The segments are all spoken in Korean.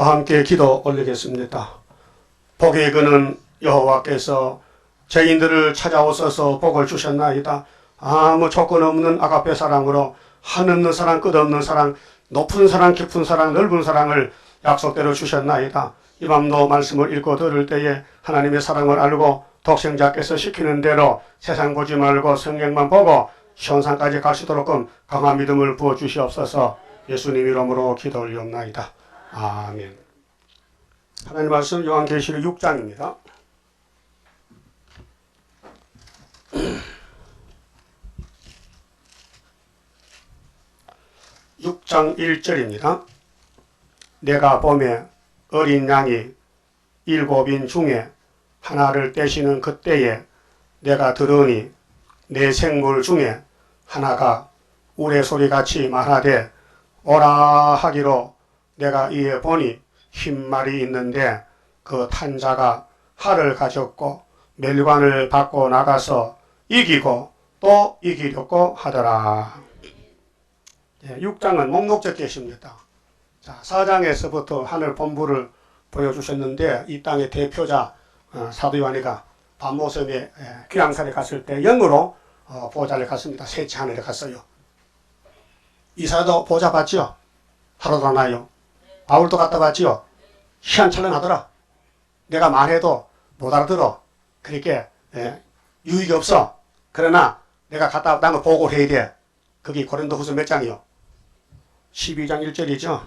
다 함께 기도 올리겠습니다. 복의 그는 여호와께서 죄인들을 찾아오셔서 복을 주셨나이다. 아무 조건 없는 아가페 사랑으로 한없는 사랑, 끝없는 사랑, 높은 사랑, 깊은 사랑, 넓은 사랑을 약속대로 주셨나이다. 이 밤도 말씀을 읽고 들을 때에 하나님의 사랑을 알고 독생자께서 시키는 대로 세상 보지 말고 성경만 보고 현상까지 갈 수 있도록 강한 믿음을 부어주시옵소서. 예수님 이름으로 기도 올리옵나이다. 아멘. 하나님 말씀 요한계시록 6장입니다. 6장 1절입니다. 내가 보매 어린 양이 7인 중에 하나를 떼시는 그때에 내가 들으니 내 생물 중에 하나가 우레소리같이 말하되 오라 하기로 내가 이에 보니 흰 말이 있는데 그 탄자가 활을 가졌고 멸관을 받고 나가서 이기고 또 이기려고 하더라. 6장은 목록적 계시입니다. 자, 4장에서부터 하늘 본부를 보여주셨는데 이 땅의 대표자 사도 요한이가 밤모섬에 귀향산에 갔을 때 영으로 보좌를 갔습니다. 셋째 하늘에 갔어요. 이사도 보좌 봤지요? 하루도 안 와요. 바울도 갔다 봤지요? 희한찬란하더라. 내가 말해도 못 알아들어. 그러니까 유익이 없어. 그러나 내가 갔다 왔다는 걸 보고를 해야 돼. 그게 고린도후서 몇 장이요? 12장 1절이죠.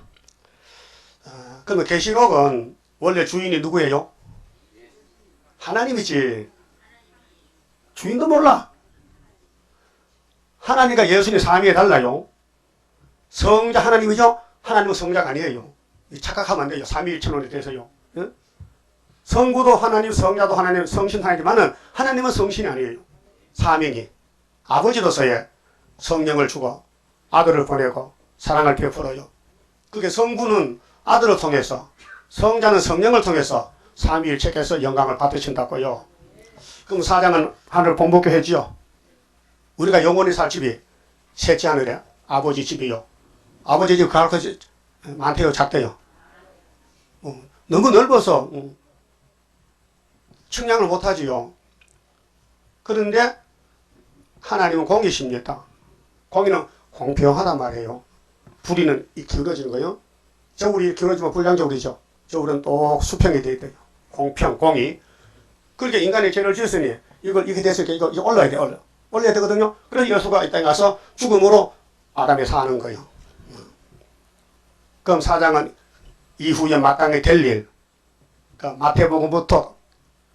그러면 계시록은 원래 주인이 누구예요? 하나님이지. 주인도 몰라. 하나님과 예수님 삼위에 달라요. 성자 하나님이죠. 하나님은 성자가 아니에요. 착각하면 안 돼요. 삼위일체론에 대해서요. 성부도 하나님, 성자도 하나님, 성신 하나님이지만은 하나님은 성신이 아니에요. 사명이 아버지로서의 성령을 주고 아들을 보내고 사랑을 베풀어요. 그게 성부는 아들을 통해서, 성자는 성령을 통해서 삼위일체께서 영광을 받으신다고요. 그럼 사장은 하늘 본복교 해지요. 우리가 영원히 살 집이 셋째 하늘에 아버지 집이요. 아버지 집 가을 것이 많대요, 작대요. 너무 넓어서 측량을 못하지요. 그런데 하나님은 공이십니다. 공이는 공평하단 말이에요. 불이는 이 기울어지는 거요. 저울이 기울어지면 불량저울이죠. 저울은 또 수평이 되어 있대요. 공평, 공이. 그렇게 인간의 죄를 지었으니 이게 돼서 이거 올라야 돼, 올려야 되거든요. 그래서 예수가 이 땅에 가서 죽음으로 아담에 사는 거예요. 그럼 사장은 이후에 마땅히 될 일, 그러니까 마태복음부터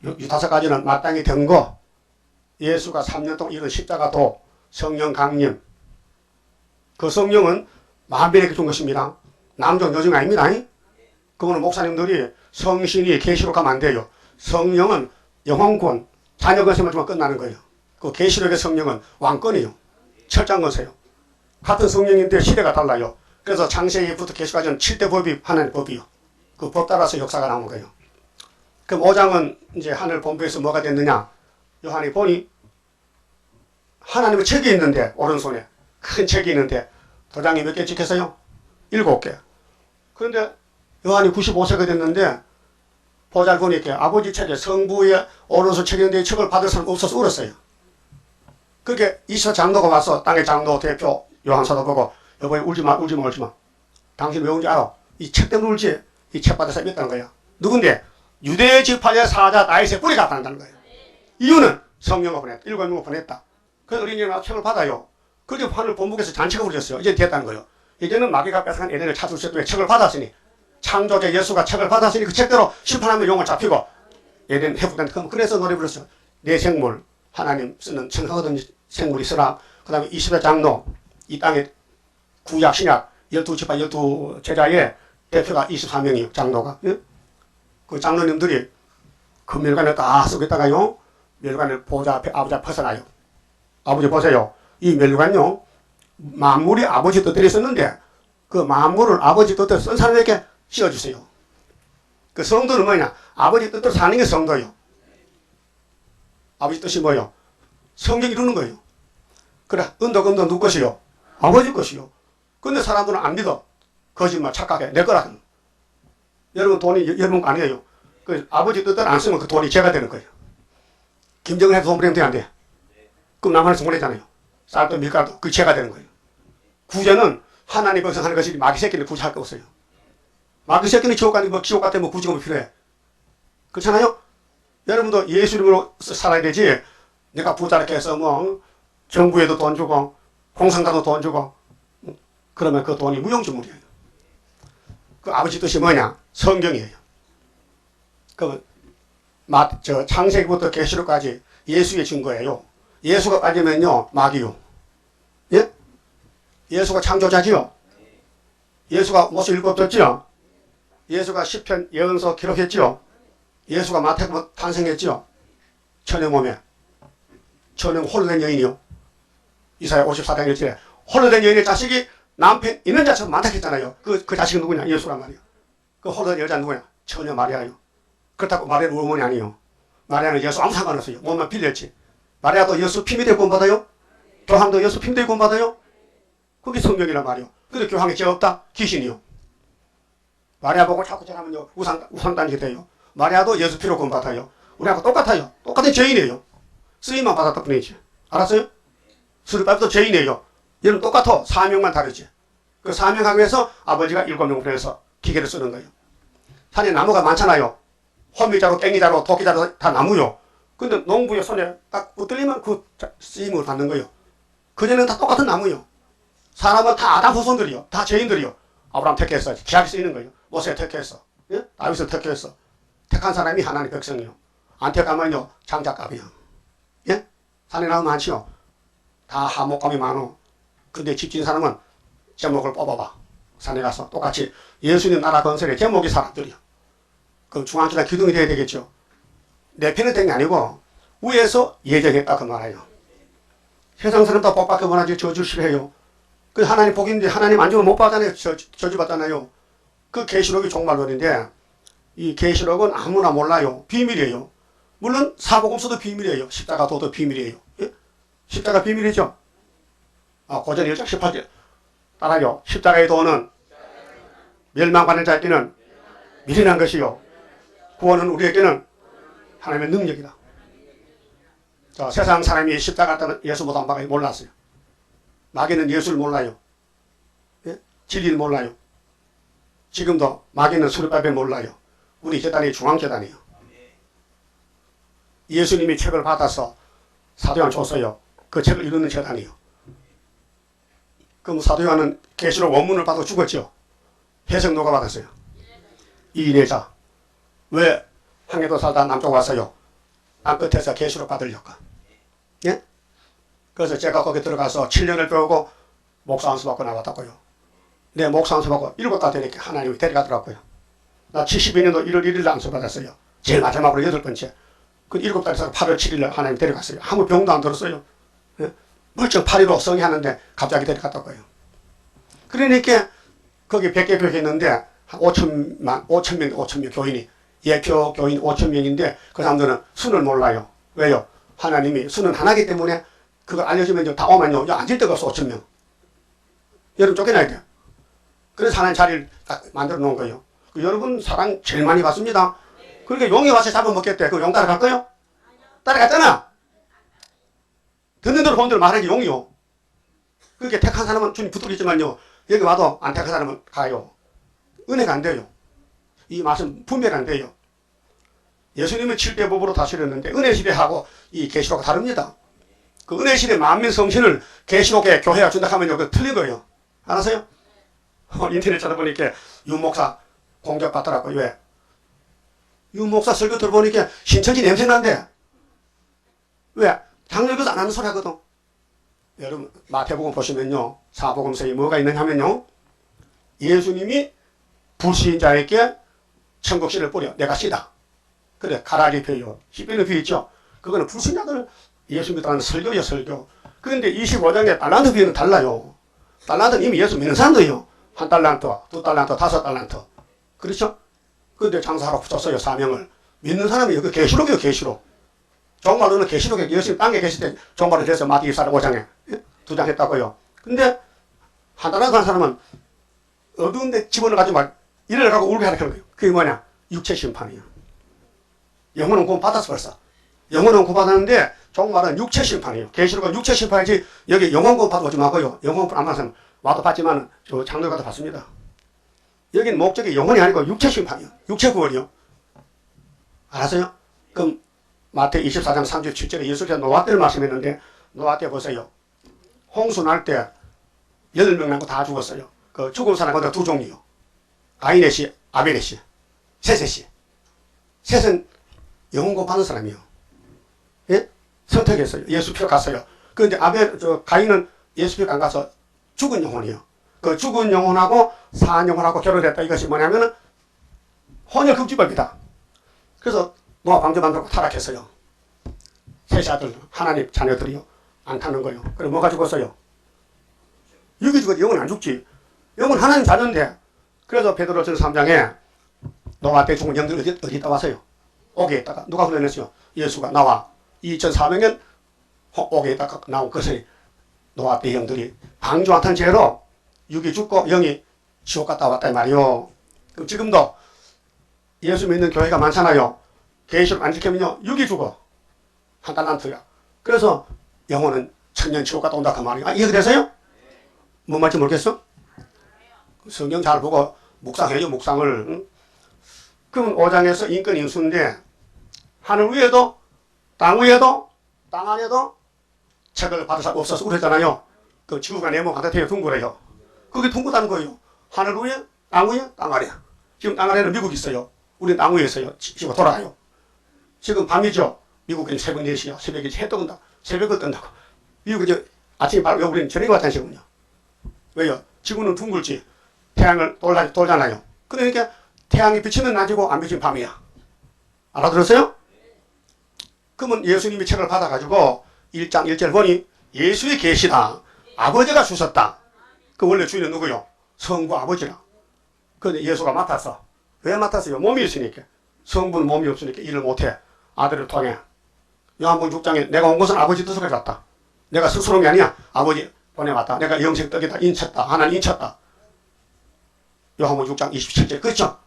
이 5가지는 마땅히 된 거, 예수가 3년 동안 이런 십자가도, 성령 강림, 그 성령은 만민에게 준 것입니다. 남종 여종 아닙니다. 그거는 목사님들이 성신이 계시록하면 안 돼요. 성령은 영혼권, 자녀 건세만 주면 끝나는 거예요. 그 계시록의 성령은 왕권이에요. 철장 건세요. 같은 성령인데 시대가 달라요. 그래서 창세기부터 계시까지는 7대 법이 하나님의 법이요. 그 법 따라서 역사가 나오는 거예요. 그럼 5장은 이제 하늘 본부에서 뭐가 됐느냐? 요한이 보니 하나님의 책이 있는데, 오른손에 큰 책이 있는데 도장이 몇 개 찍혔어요? 7개. 그런데 요한이 95세가 됐는데 보잘 보니까 아버지 책에 성부의 오른손 책이 있는데 책을 받을 사람 없어서 울었어요. 그렇게 이사 장로가 와서 땅의 장로 대표 요한 사도 보고 여보야 울지마, 울지마, 울지마. 당신 왜 울지 알아? 이 책 때문에 울지. 이 책 받을 사람이 있다는 거야. 누군데? 유대 지파의 사자 다윗의 뿌리가 나타난다는 거예요. 이유는 성령을 보냈다. 7명을 보냈다. 그래서 어린이가 책을 받아요. 그렇게 하늘 본국에서 잔치가 벌어졌어요. 이제 됐다는 거예요. 이제는 마귀가 뺏어간 에덴을 찾을 수 있도록 책을 받았으니, 창조자 예수가 책을 받았으니 그 책대로 심판하면 용을 잡히고 에덴 회복된다. 그래서 노래 불렀어요. 내 생물, 하나님 쓰는 청하거든 생물이 있으라. 그 다음에 20의 장로, 이 땅에 구약, 신약, 12지파, 12제자의 대표가 24명이에요. 장로가. 예? 그 장로님들이 그 멸관을 다 쓰겠다가요. 멸관을 보좌 앞에 아버지 앞에 벗어나요. 아버지 보세요. 이 멸관요. 만물이 아버지 뜻대로 썼는데 그 만물을 아버지 뜻대로 쓴 사람에게 씌워주세요. 그 성도는 뭐냐? 아버지 뜻대로 사는 게 성도예요. 아버지 뜻이 뭐예요? 성경 이루는 거예요. 그래, 은덕 누구 것이요? 아버지 것이요. 근데 사람들은 안 믿어. 거짓말, 착각해. 내 거라. 여러분 돈이 여러분 거 아니에요. 그 아버지 뜻대로 안 쓰면 그 돈이 죄가 되는 거예요. 김정은 해도 돈 보내면 돼, 안 돼? 그럼 남한에서 보내잖아요. 쌀도 밀가루도 그 죄가 되는 거예요. 구제는 하나님 백성하는 것이 마귀 새끼는 구제할 거 없어요. 마귀 새끼는 지옥 가는 뭐 지옥 같으면 구제가 뭐 필요해. 그렇잖아요? 여러분도 예수 이름으로 살아야 되지. 내가 부자렇게 해서 뭐 정부에도 돈 주고 공산당도 돈 주고 그러면 그 돈이 무용지물이에요. 그 아버지 뜻이 뭐냐? 성경이에요. 그 창세기부터 계시록까지 예수의 증거예요. 예수가 빠지면요 마귀요. 예? 예수가 창조자지요. 예수가 모세 일곱졌지요. 예수가 시편 예언서 기록했지요. 예수가 마태복음 탄생했지요. 천의 몸에 천의 홀로 된 여인이요. 이사야 54장 1절에 홀로 된 여인의 자식이 남편 있는 자식은 많다 했잖아요. 그 자식은 누구냐? 예수란 말이에요. 그 홀로 된 여자는 누구냐? 처녀 마리아요. 그렇다고 마리아는 어머니 아니에요. 마리아는 예수 아무 상관없어요. 몸만 빌렸지. 마리아도 예수 피미대 구원받아요? 교황도 예수 피미대 구원받아요? 그게 성경이란 말이요. 근데 교황에 죄 없다? 귀신이요. 마리아 보고 자꾸 저러면요 우상단이 돼요. 마리아도 예수 피로 구원받아요. 우리하고 똑같아요. 똑같은 죄인이에요. 쓰임만 받았다 뿐이지. 알았어요? 수리밥도 죄인이에요. 얘는 똑같아. 사명만 다르지. 그 사명하기 위해서 아버지가 7명 보내서 기계를 쓰는 거예요. 산에 나무가 많잖아요. 호미자루, 땡기자루, 도끼자루 다 나무요. 근데 농부의 손에 딱 붙들리면 그 쓰임을 받는 거예요. 그전에는 다 똑같은 나무요. 사람은 다 아담 후손들이요. 다 죄인들이요. 아브라함 택했어. 기약이 쓰이는 거예요. 모세 택했어. 예? 다윗을 택했어. 택한 사람이 하나님 백성이요. 안 택하면요 장작갑이요. 예? 산에 나무 많지요. 다 하목감이 많어. 근데 집진 사람은 제목을 뽑아봐. 산에 가서 똑같이 예수님 나라 건설에 제목이 사람들이요. 그럼 중앙주나 기둥이 돼야 되겠죠. 내 편에 된 게 아니고 위에서 예정했다 그 말이에요. 세상 사람 다 복받게 원하지 저주 싫어해요. 그 하나님 복인데 하나님 안 주면 못 받잖아요. 저주 받잖아요. 그 계시록이 종말론인데 이 계시록은 아무나 몰라요. 비밀이에요. 물론 사복음서도 비밀이에요. 십자가도도 비밀이에요. 예? 십자가 비밀이죠. 고전 1장 18절 따라요. 십자가의 도는 멸망받는 자에게는 미련한 것이요 구원은 우리에게는 하나님의 능력이다. 자, 세상 사람이 십자가 때는 예수 못 안 박아요. 몰랐어요. 마귀는 예수를 몰라요. 예? 진리를 몰라요. 지금도 마귀는 수르바벨 몰라요. 우리 재단이 중앙재단이에요. 예수님이 책을 받아서 사도요한 줬어요. 그 책을 읽는 재단이에요. 그럼 사도요한은 계시록 원문을 받아 죽었죠. 해석 누가 받았어요? 이인혜자. 왜 항해도 살다 남쪽 왔어요? 땅끝에서 계시록 받으려고. 예? 그래서 제가 거기 들어가서 7년을 배우고 목사 안수 받고 나왔다고요. 내 목사 안수 받고 7달 되니까 하나님이 데려가더라고요. 나 72년도 1월 1일 안수 받았어요. 제일 마지막으로 8번째. 그 7달에서 8월 7일 하나님 데려갔어요. 아무 병도 안 들었어요. 예? 멀쩡 8.15 성의하는데 갑자기 데려갔다고요. 그러니까 거기 100개 교회 있는데 한 5천명 교인이 예표 교인 5천명인데 그 사람들은 수는 몰라요. 왜요? 하나님이 수는 하나기 때문에 그걸 알려주면 다 오면요 앉을 데가 없어. 5천명. 여러분 쫓겨나야 돼요. 그래서 하나님 자리를 딱 만들어 놓은 거예요. 여러분 사랑 제일 많이 받습니다. 그러니까 용이 와서 잡아먹겠대. 그 용 따라갈 거요? 따라갔잖아. 듣는 대로 보는 대로 말하기 용이요. 그렇게 택한 사람은 주님 붙들겠지만요 여기 와도 안 택한 사람은 가요. 은혜가 안 돼요. 이 말씀 분별 안 돼요. 예수님은 7대 법으로 다스렸는데 은혜 시대하고 이 계시록과 다릅니다. 그 은혜 시대 만민 성신을 계시록에 교회가 준다 하면요 그 틀린 거예요. 알았어요? 인터넷 찾아보니까 윤목사 공격받더라고요. 왜? 윤목사 설교 들어보니까 신천지 냄새 난대. 왜? 장로교도 안 하는 소리 하거든. 여러분 마태복음 보시면요 사복음서에 뭐가 있느냐 하면요 예수님이 불신자에게 천국신을 뿌려 내가 씨다. 그래 가라리 펴요. 씨빼는 피 있죠. 그거는 불신자들 예수 믿다는 설교예요. 설교. 그런데 25장에 달란트 비유는 달라요. 달란트는 이미 예수 믿는 사람들이요. 1달란트, 2달란트, 5달란트. 그렇죠? 그런데 장사하러 붙였어요. 사명을. 믿는 사람이 그 계시록이에요. 계시록. 종말로는 계시록에 예수님 땅에 계실 때 종말을 해서 마태 24장 5장에 2장 했다고요. 근데 1달란트 한 사람은 어두운데 집어넣어가지고 막 이래를 가고 울게 하는 거예요. 그게 뭐냐? 육체 심판이에요. 영혼은 구원 받았어 벌써. 영혼은 구원 받았는데 종말은 육체 심판이에요. 계시록은 육체 심판이지 여기 영혼 구원 받아오지 마고요. 영혼 구원 안 받으면 와도 받지만 저 장로에 가도 받습니다. 여기는 목적이 영혼이 아니고 육체 심판이요. 육체 구원이요. 알았어요? 그럼 마태 24장 37절에 예수께서 노아 때를 말씀했는데 노아 때 보세요. 홍수 날 때 8명 남고 다 죽었어요. 그 죽은 사람은 두 종류요. 가인의 씨, 아벨의 씨, 셋의 씨. 셋은 영혼 구원 받은 사람이요. 예? 선택했어요. 예수 표 갔어요. 그런데 가인은 예수 표 안 가서 죽은 영혼이요. 그 죽은 영혼하고 사한 영혼하고 결혼했다. 이것이 뭐냐면은 혼혈금지법이다. 그래서 노아 방주 만들고 타락했어요. 셋의 아들, 하나님 자녀들이요. 안 타는 거예요. 그럼 뭐가 죽었어요? 육이 죽어도 영은 안 죽지. 영은 하나님 자녀인데. 그래서 베드로전서 3장에 노아 때 죽은 영들 어디다 왔어요? 옥에 있다가 누가 훈련했어요? 예수가 나와 2400년 옥에 있다가 나온 것을 노아 때 영들이 방주한탄 죄로 육이 죽고 영이 지옥 갔다 왔다 이 말이요. 그럼 지금도 예수 믿는 교회가 많잖아요. 계시록 안 지키면요 육이 죽어. 한 달란트야. 그래서 영혼은 천년 지옥 갔다 온다 그 말이에요. 이해가 되세요? 뭔 말인지 모르겠어? 성경 잘 보고 묵상해요. 묵상을. 응? 그럼 5장에서 인권 인수인데 하늘 위에도 땅 위에도 땅 안에도 책을 받을 사람 없어서 그랬잖아요. 그 지구가 네모 같아요. 둥그래요. 그게 둥그다는 거예요. 하늘 위에 땅 위에 땅 아래. 지금 땅 아래는 미국이 있어요. 우리는 땅 위에 있어요. 지구가 돌아가요. 지금 밤이죠. 미국은 새벽 4시야. 새벽에 해 뜬다. 새벽을 뜬다고. 미국은 이제 아침에 바로 우리는 저녁에 왔다는 시군요. 왜요? 지구는 둥글지. 태양을 돌잖아요. 그러니까 태양이 비치면 낮이고 안 비치면 밤이야. 알아들었어요? 그러면 예수님이 책을 받아가지고 1장 1절 보니 예수의 계시다. 아버지가 주셨다. 그 원래 주인은 누구요? 성부 아버지라. 그런데 예수가 맡았어. 왜 맡았어요? 몸이 있으니까. 성부는 몸이 없으니까 일을 못해. 아들을 통해. 요한복음 6장에 내가 온 것은 아버지 뜻을 가졌다. 내가 스스로 온 게 아니야. 아버지 보내왔다. 내가 영생 떡이다. 인쳤다. 하나님 인쳤다. 요한복음 6장 27절. 그렇죠?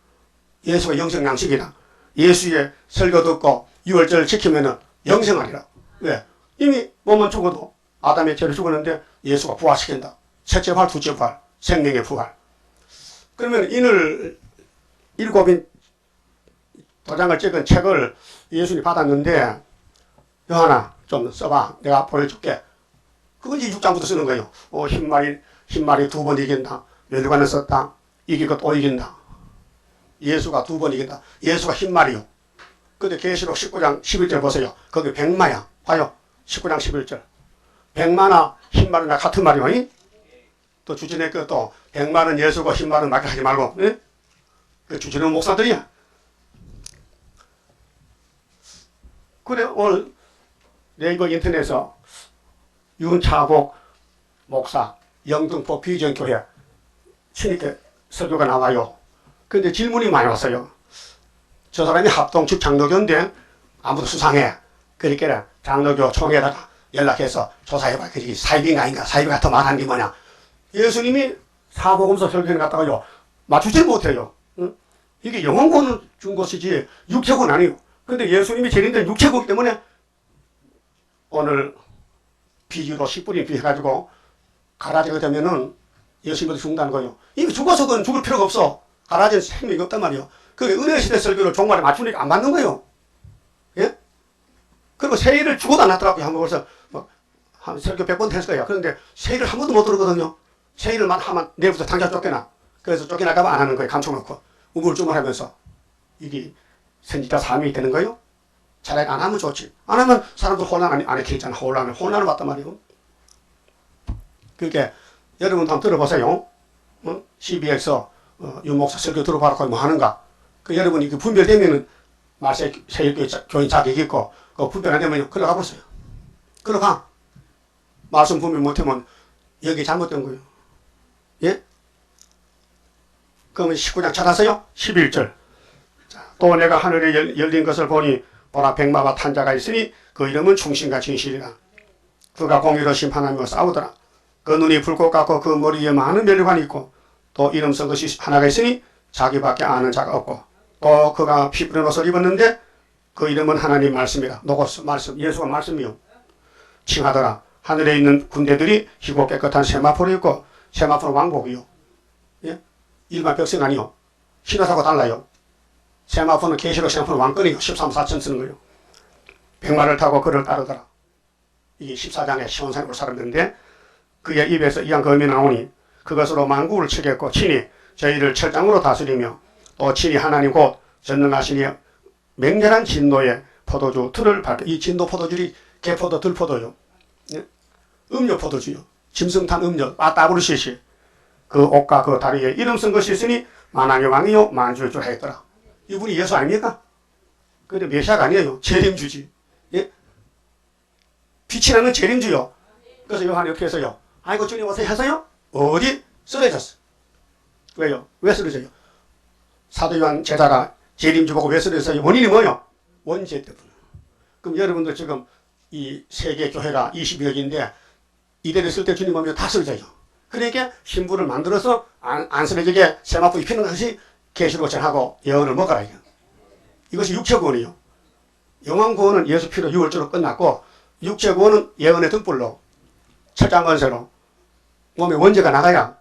예수가 영생 양식이다. 예수의 설교 듣고 유월절 지키면은 영생 아니라. 왜? 이미 몸은 죽어도 아담의 죄를 죽었는데 예수가 부활시킨다. 첫째 부활, 둘째 부활, 생명의 부활. 그러면 인을 7인 도장을 찍은 책을 예수님이 받았는데 요하나 좀 써봐. 내가 보여줄게. 그건 이제 6장부터 쓰는 거예요. 흰말이 2번 이긴다. 멸관을 썼다. 이기고 또 이긴다. 예수가 2번 이긴다. 예수가 흰말이요. 근데 계시록 19장 11절 보세요. 거기 백마야. 봐요. 19장 11절. 백마나 흰말이나 같은 말이요. 또 주진의 또 백말은 예수고 흰말은 맞게 하지 말고. 예? 그 주진의 목사들이야. 그래 오늘 네이버 인터넷에서 윤차복 목사 영등포 비전교회 신입교 설교가 나와요. 근데 질문이 많이 왔어요. 저 사람이 합동측 장로교인데 아무도 수상해. 그러니까 장로교 총회에다가 연락해서 조사해봐. 그게 사이비인가 아닌가. 사이비가 더 말하는 게 뭐냐. 예수님이 사복음서 설교를 갖다가요 맞추질 못해요. 응? 이게 영혼권을 준 것이지 육체권 아니에요. 근데 예수님이 재림된 육체권 때문에 오늘 비유로 10분이 비해가지고 가라지가 되면은 예수님도 죽는다는 거예요. 이미 죽어서 그건 죽을 필요가 없어. 가라지는 생명이 없단 말이에요. 그게 은혜 시대 설교를 종말에 맞추니까 안 맞는 거예요. 예? 그리고 세일을 죽어도 안 났더라고요. 한번 벌써 한 설교 100번 했을 거예요. 그런데 세일을 한 번도 못 들었거든요. 세일을만 하면 내일부터 당장 쫓겨나. 그래서 쫓겨날까봐 안 하는 거예요. 감춰놓고 우물쭈물하면서 이게 선지자 삶이 되는 거예요. 차라리 안 하면 좋지. 안 하면 사람들 혼란 안 일으키잖아. 혼란을 봤단 말이에요. 그러니까 여러분도 한번 들어보세요. CBS 윤목사 설교 들어봐라. 뭐 하는가. 그 여러분이 그 분별되면은 세일교인 자격이 있고 그 분별 안 되면 걸어가 보세요. 걸어가. 말씀 분별 못하면 여기 잘못된 거예요. 예? 그러면 19장 찾았어요? 11절. 또 내가 하늘에 열린 것을 보니 보라 백마와 탄 자가 있으니 그 이름은 충신과 진실이라. 그가 공의로 심판하며 싸우더라. 그 눈이 불꽃 같고 그 머리에 많은 멸관이 있고 또 이름 쓴 것이 하나가 있으니 자기밖에 아는 자가 없고 또 그가 피 뿌린 옷을 입었는데 그 이름은 하나님 말씀이라. 노고스 말씀, 예수가 말씀이요. 칭하더라. 하늘에 있는 군대들이 희고 깨끗한 세마포를 입고, 세마포는 왕복이요. 예? 일반 백성 아니요. 신화사고 달라요. 세마포는 계시록 세마포는 왕권이요. 13사천 쓰는 거요. 백마를 타고 그를 따르더라. 이게 14장에 시온산에 올 사람들인데 그의 입에서 이한 검이 나오니 그것으로 만국을 치겠고 친히 저희를 철장으로 다스리며 또 친히 하나님 곧 전능하시니 맹렬한 진노의 포도주 틀을 밟고, 이 진노 포도주이 개포도 들포도요. 예? 음료 포도주요. 짐승탄 음료 아따브르시시 그 옷과 그 다리에 이름 쓴 것이 있으니 만왕의 왕이요 만주의 주라 했더라. 이분이 예수 아닙니까? 근데 메시아가 아니에요. 재림주지. 예? 빛이 나는 재림주요. 그래서 요한이 어떻게 했어요? 아이고 주님 어떻게 하세요? 어디? 쓰러졌어. 왜요? 왜 쓰러져요? 사도 요한 제자가 재림주 보고 왜 쓰러졌어요? 원인이 뭐요? 원죄 때문에. 그럼 여러분들 지금 이 세계 교회가 22억인데 이대를 쓸 때 주님 오면 다 쓰러져요. 그러니까 신부를 만들어서 안 쓰러지게 세마포 입히는 것이 계시록 전하고 예언을 먹어라. 이것이 육체 구원이요. 영원 구원은 예수 피로 6월주로 끝났고 육체 구원은 예언의 등불로 철장 건세로 몸에 원죄가 나가야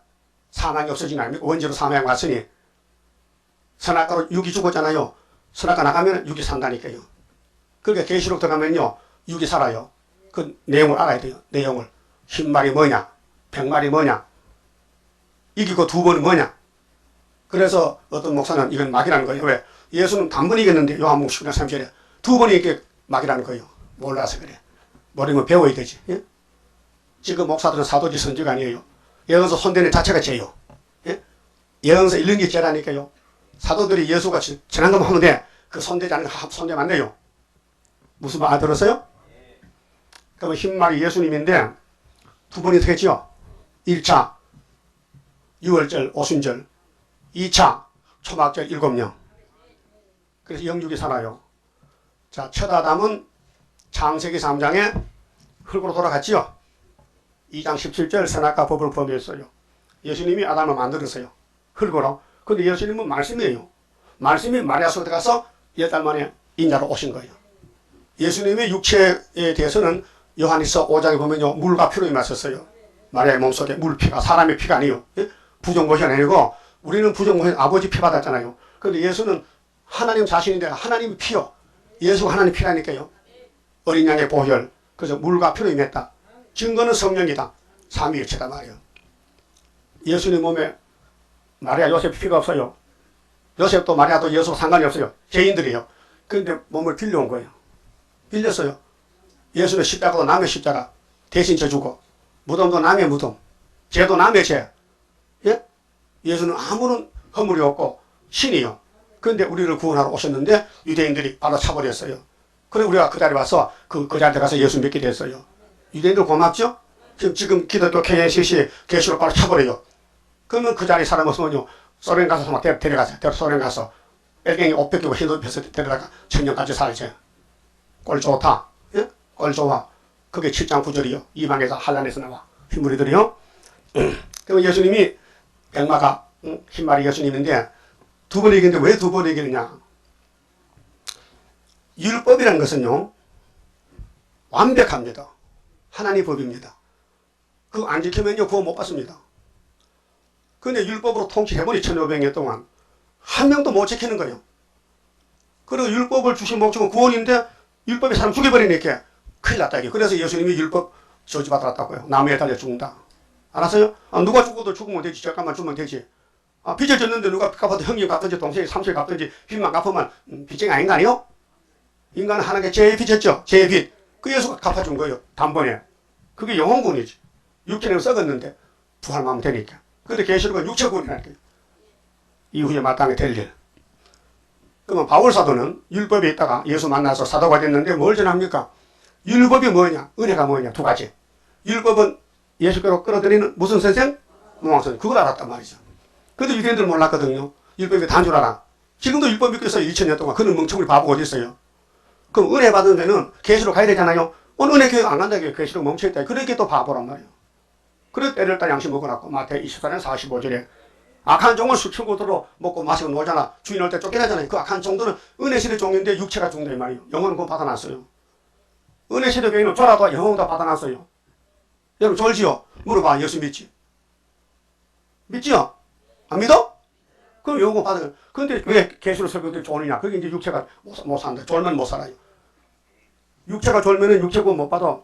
사망이 없어지는 거 아닙니까? 원죄로 사망이 왔으니 선악과로 육이 죽었잖아요. 선악과 나가면 육이 산다니까요. 그러니까 계시록 들어가면요 육이 살아요. 그 내용을 알아야 돼요. 내용을. 흰말이 뭐냐, 백말이 뭐냐, 이기고 두 번은 뭐냐. 그래서 어떤 목사는 이건 막이라는 거예요. 왜? 예수는 단번에 이겼는데 요한복음 19장 3절에 두 번이 이게 막이라는 거예요. 몰라서 그래. 모르면 배워야 되지. 예? 지금 목사들은 사도지 선지가 아니에요. 예언서 손대는 자체가 죄요. 예? 예언서 읽는 게 죄라니까요. 사도들이 예수가 전한 것만 하면 돼. 그 손대지 않는 거 손대면 안 돼요. 무슨 말 알아들었어요? 그러면 흰말이 예수님인데 두 번이 되겠죠. 1차 유월절 오순절, 2차 초막절 7명. 그래서 영육이 살아요. 자, 첫 아담은 창세기 3장에 흙으로 돌아갔지요. 2장 17절 선악과 법을 범했어요. 예수님이 아담을 만들었어요. 흙으로. 근데 예수님은 말씀이에요. 말씀이 마리아 속에 가서 10달 만에 인자로 오신 거예요. 예수님의 육체에 대해서는 요한일서 5장에 보면요. 물과 피로 임하셨어요. 마리아의 몸속에 물피가 사람의 피가 아니에요. 예? 부정고시 아니고 우리는 부정고시 아버지 피 받았잖아요. 그런데 예수는 하나님 자신인데 하나님 피요. 예수가 하나님 피라니까요. 어린 양의 보혈. 그래서 물과 피로 임했다. 증거는 성령이다. 삼위일체다 말이에요. 예수님 몸에 마리아 요셉 피가 없어요. 요셉도 마리아도 예수와 상관이 없어요. 죄인들이에요. 그런데 몸을 빌려온 거예요. 빌렸어요. 예수는 십자가도 남의 십자가 대신 져주고 무덤도 남의 무덤, 죄도 남의 죄. 예? 예수는 아무런 허물이 없고 신이요. 그런데 우리를 구원하러 오셨는데 유대인들이 바로 차버렸어요. 그래 우리가 그 자리에 와서 그 자리에 가서 예수 믿게 됐어요. 유대인들 고맙죠? 지금 기독교 KNCC 계시록 바로 차버려요. 그러면 그 자리에 사람 없으면요 소련 가서 막 데려가세요. 소련 가서 엘갱이 옷 벗기고 흰 옷 벗어 데려다가 천년까지 살지. 꼴 좋다. 예? 꼴 좋아. 그게 7장 9절이요. 이방에서 한란에서 나와. 흰무리들이요. 그러면 예수님이 백마가 흰말이 예수님인데 두 번 이기는데 왜 두 번 이기느냐. 율법이라는 것은요 완벽합니다. 하나님 법입니다. 그거 안 지키면요 구원 못 받습니다. 근데 율법으로 통치해버리 1500년 동안 한 명도 못 지키는 거예요. 그리고 율법을 주신 목적은 구원인데 율법이 사람 죽여버리니까 큰일 났다 이게. 그래서 예수님이 율법 저주받았다고요. 나무에 달려 죽는다. 알았어요? 누가 죽어도 죽으면 되지. 잠깐만 주면 되지. 빚을 졌는데 누가 갚아도 형님 갚든지 동생이 삼촌이 갚든지 빚만 갚으면 빚쟁이 아닌 거 아니에요? 인간은 하나님께 죄의 빚졌죠. 죄의 빚. 그 예수가 갚아준 거예요. 단번에. 그게 영혼군이지. 육체는 썩었는데 부활만 하면 되니까. 근데 계시록은 육체군이라니까요. 이후에 마땅히 될 일. 그러면 바울 사도는 율법에 있다가 예수 만나서 사도가 됐는데 뭘 전합니까? 율법이 뭐냐? 은혜가 뭐냐? 두 가지. 율법은 예수께로 끌어들이는 무슨 선생? 무왕선생. 그걸 알았단 말이죠. 근데 유대인들은 몰랐거든요. 율법이 단 줄 알아. 지금도 율법 믿고 있어요. 2000년 동안. 그는 멍청이 바보가 어디 있어요? 그럼 은혜 받은 데는 계시록 가야 되잖아요. 오늘 은혜 교육 안 간다고 계시록 멈춰있다. 그러니까 또 바보란 말이에요. 그래서 때를 따라 양심 먹어놨고 마태 24장 45절에 악한 종은 술 취고 들어 먹고 마시고 놀잖아. 주인 올 때 쫓겨나잖아요. 그 악한 종들은 은혜 시대 종인데 육체가 종다 이 말이에요. 영혼은 그거 받아놨어요. 은혜 시대 교인은 졸아도 영혼도 받아놨어요. 여러분 졸지요? 물어봐. 예수 믿지? 믿지요? 안 믿어? 그럼 영혼 받아. 근데 왜 계시로 설교들이 졸이냐? 그게 이제 육체가 못 산다. 졸면 못 살아요. 육체가 졸면은 육체고 못 받아.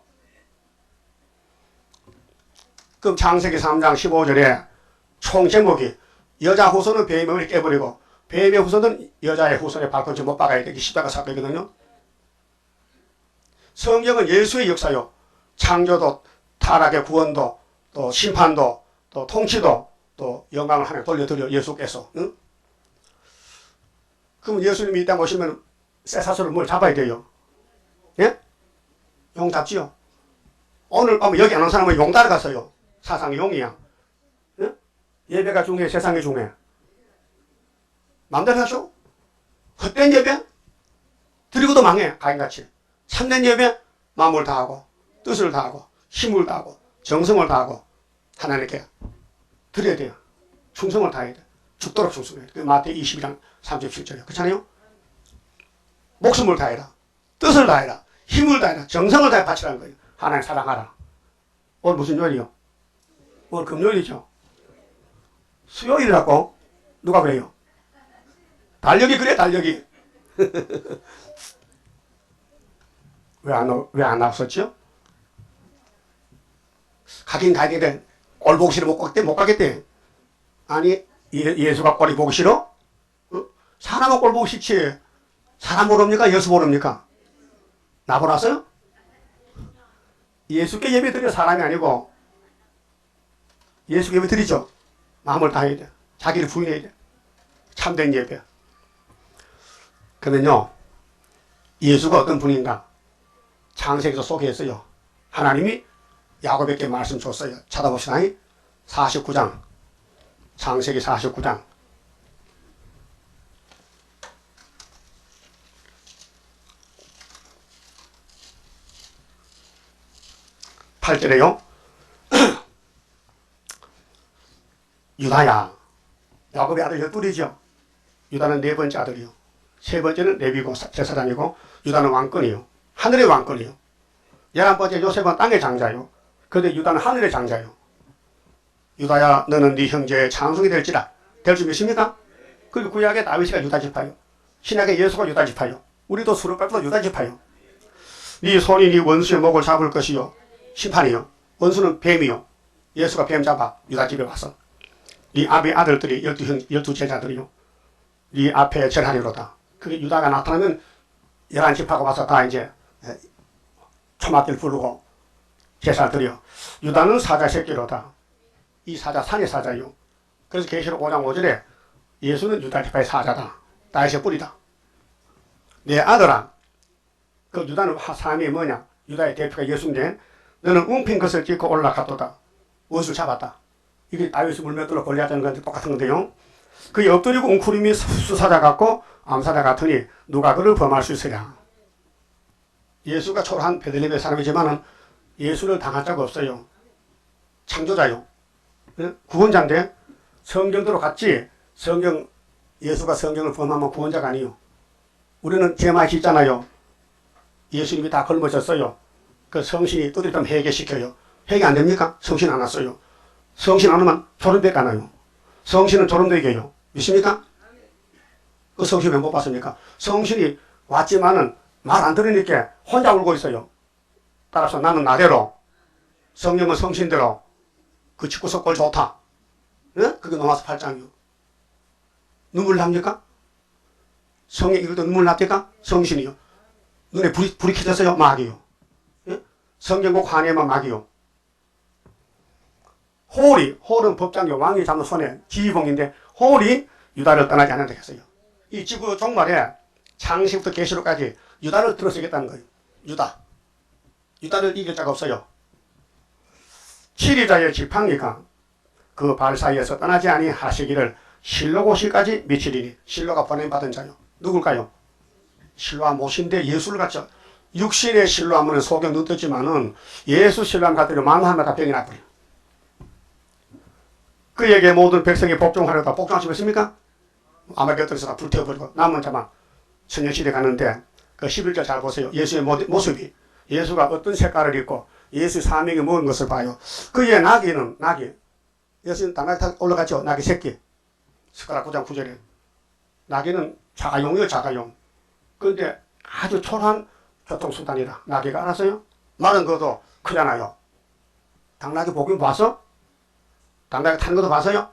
그럼 창세기 3장 15절에 총 제목이 여자 후손은 뱀의 머리를 깨버리고 뱀의 후손은 여자의 후손의 발꿈치 못 박아야 되기 십자가 사건이거든요. 성경은 예수의 역사요. 창조도 타락의 구원도 또 심판도 또 통치도 또 영광을 하나님 돌려드려 예수께서. 응? 그럼 예수님이 이 땅 오시면 쇠사슬을 뭘 잡아야 돼요? 예? 용 잡지요? 오늘 밤에 여기 안 온 사람은 용 따라갔어요. 사상이 용이야. 예? 예배가 중요해, 세상이 중요해. 마음대로 하쇼? 헛된 예배? 드리고도 망해, 가인같이. 참된 예배? 마음을 다하고, 뜻을 다하고, 힘을 다하고, 정성을 다하고, 하나님께 드려야 돼요. 충성을 다해야 돼. 죽도록 충성해야 돼. 그 마태복음 22장 37절이요. 그렇잖아요? 목숨을 다해라. 뜻을 다해라. 힘을 다해라. 정성을 다해 바치라는 거예요. 하나님 사랑하라. 오늘 무슨 요일이요? 오늘 금요일이죠. 수요일이라고? 누가 그래요? 달력이 그래, 달력이. 왜 안 나왔었죠? 가긴 가야 되는데 꼴 보기 싫어 못 가겠대. 아니 예수가 꼴이 보기 싫어? 어? 사람은 꼴 보기 싫지. 사람 모릅니까? 예수 모릅니까? 나 보라서요? 예수께 예배 드려 사람이 아니고 예수께 예배 드리죠. 마음을 다해야 돼. 자기를 부인해야 돼. 참된 예배. 그러면요 예수가 어떤 분인가? 창세기에서 소개했어요. 하나님이 야곱에게 말씀 줬어요. 찾아봅시다. 49장 창세기 49장 8절에요. 유다야. 야곱의 아들 열둘이죠. 유다는 네 번째 아들이요. 세 번째는 레위고 제사장이고 유다는 왕권이요. 하늘의 왕권이요. 11번째 요셉은 땅의 장자요. 그런데 유다는 하늘의 장자요. 유다야 너는 네 형제의 장성이 될지라. 될 줄 믿습니까? 그리고 구약의 다윗이가 유다 지파요. 신약의 예수가 유다 지파요. 우리도 수르바도 유다 지파요. 네 손이 네 원수의 목을 잡을 것이요. 심판이요. 원수는 뱀이요. 예수가 뱀 잡아 유다 집에 와서. 네 아비 아들들이 12 제자들이요. 네 앞에 절하리로다. 그게 유다가 나타나면 11지파가 와서 다 이제 초막길 부르고 제사를 드려. 유다는 사자 새끼로다. 이 사자 산의 사자요. 그래서 계시록 5장 5절에 예수는 유다 지파의 사자다. 다윗의 뿌리다. 내 아들아. 그 유다는 사람이 뭐냐? 유다의 대표가 예수인데 너는 웅핀 것을 찢고 올라갔도다. 원수를 잡았다. 이게 다윗이 물맷돌로 골리앗하는 건데 똑같은 건데요. 그의 엎드리고 웅크림이 수사자 같고 암사자 같으니 누가 그를 범할 수 있으랴. 예수가 초라한 베들레헴의 사람이지만은 예수를 당한 적 없어요. 창조자요. 구원자인데 성경대로 갔지. 예수가 성경을 범하면 구원자가 아니요. 우리는 죄만 짓잖아요. 예수님이 다 걸머졌어요. 그 성신이 두드리면 회개시켜요. 회개 안 됩니까? 성신 안 왔어요. 성신 안 오면 조름백 안 와요. 성신은 조름되게요. 믿습니까? 그 성신 왜 못 봤습니까? 성신이 왔지만은 말 안 들으니까 혼자 울고 있어요. 따라서 나는 나대로, 성령은 성신대로, 그 19석 꼴 좋다. 네? 그게 로마서 8장이요. 눈물 납니까? 성령 읽을 때 눈물 납니까? 성신이요. 눈에 불이 켜졌어요? 마귀요. 네? 성경국 환해만 마귀요. 홀은 법장요. 왕이 잡는 손에 지휘봉인데 홀이 유다를 떠나지 않는다 했어요. 이 지구 종말에 창세기부터 계시록까지 유다를 들어서겠다는 거예요. 유다를 이길 자가 없어요. 7위자의 지팡이가 그 발 사이에서 떠나지 아니하시기를 실로고시까지 미치리니. 실로가 보냄받은 자요. 누굴까요? 실로와 모신데 예수를 갖죠. 육신의 실로하면 속에 눈 떴지만은 예수 실로함 같으면 만나마다 병이 나버려요. 그에게 모든 백성이 복종하려다 복종할 수 있습니까? 아마겟돈에서 다 불태워버리고 남은 자만 천년시대 가는데 그 11절 잘 보세요. 예수의 모습이 예수가 어떤 색깔을 입고 예수의 사명이 뭔 것을 봐요. 그의 낙이 예수는 당나귀 타고 올라갔죠. 낙이 새끼. 스가랴 9장 9절에 낙이는 자가용이에요. 자가용. 그런데 아주 초라한 교통수단이라 낙이가 알았어요. 말은 그것도 크잖아요. 당나귀 복음 봤어? 당나귀 타는 것도 봤어요?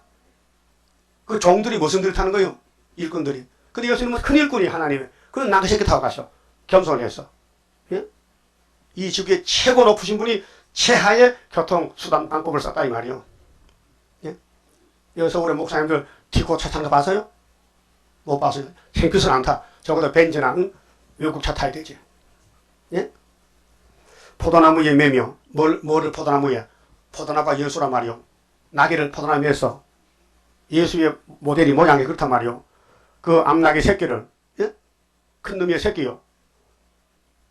그 종들이 무슨 들이 타는 거예요? 일꾼들이. 근데 예수님은 큰 일꾼이 하나님의 그런 낙이 새끼 타고 가셔. 겸손했어. 예? 이 지구의 최고 높으신 분이 최하의 교통수단 방법을 썼다 이 말이요. 예? 여기서 우리 목사님들 티코 차 타는 거 봤어요? 못 봤어요. 생겨서는 안 타. 적어도 벤츠나 외국 차 타야 되지. 예? 포도나무에 매며 뭐를 포도나무에 포도나무가 예수란 말이요. 나귀를 포도나무에 매서 예수의 모델이 모양이 그렇단 말이요. 그 암나귀 새끼를 예? 큰 놈의 새끼요.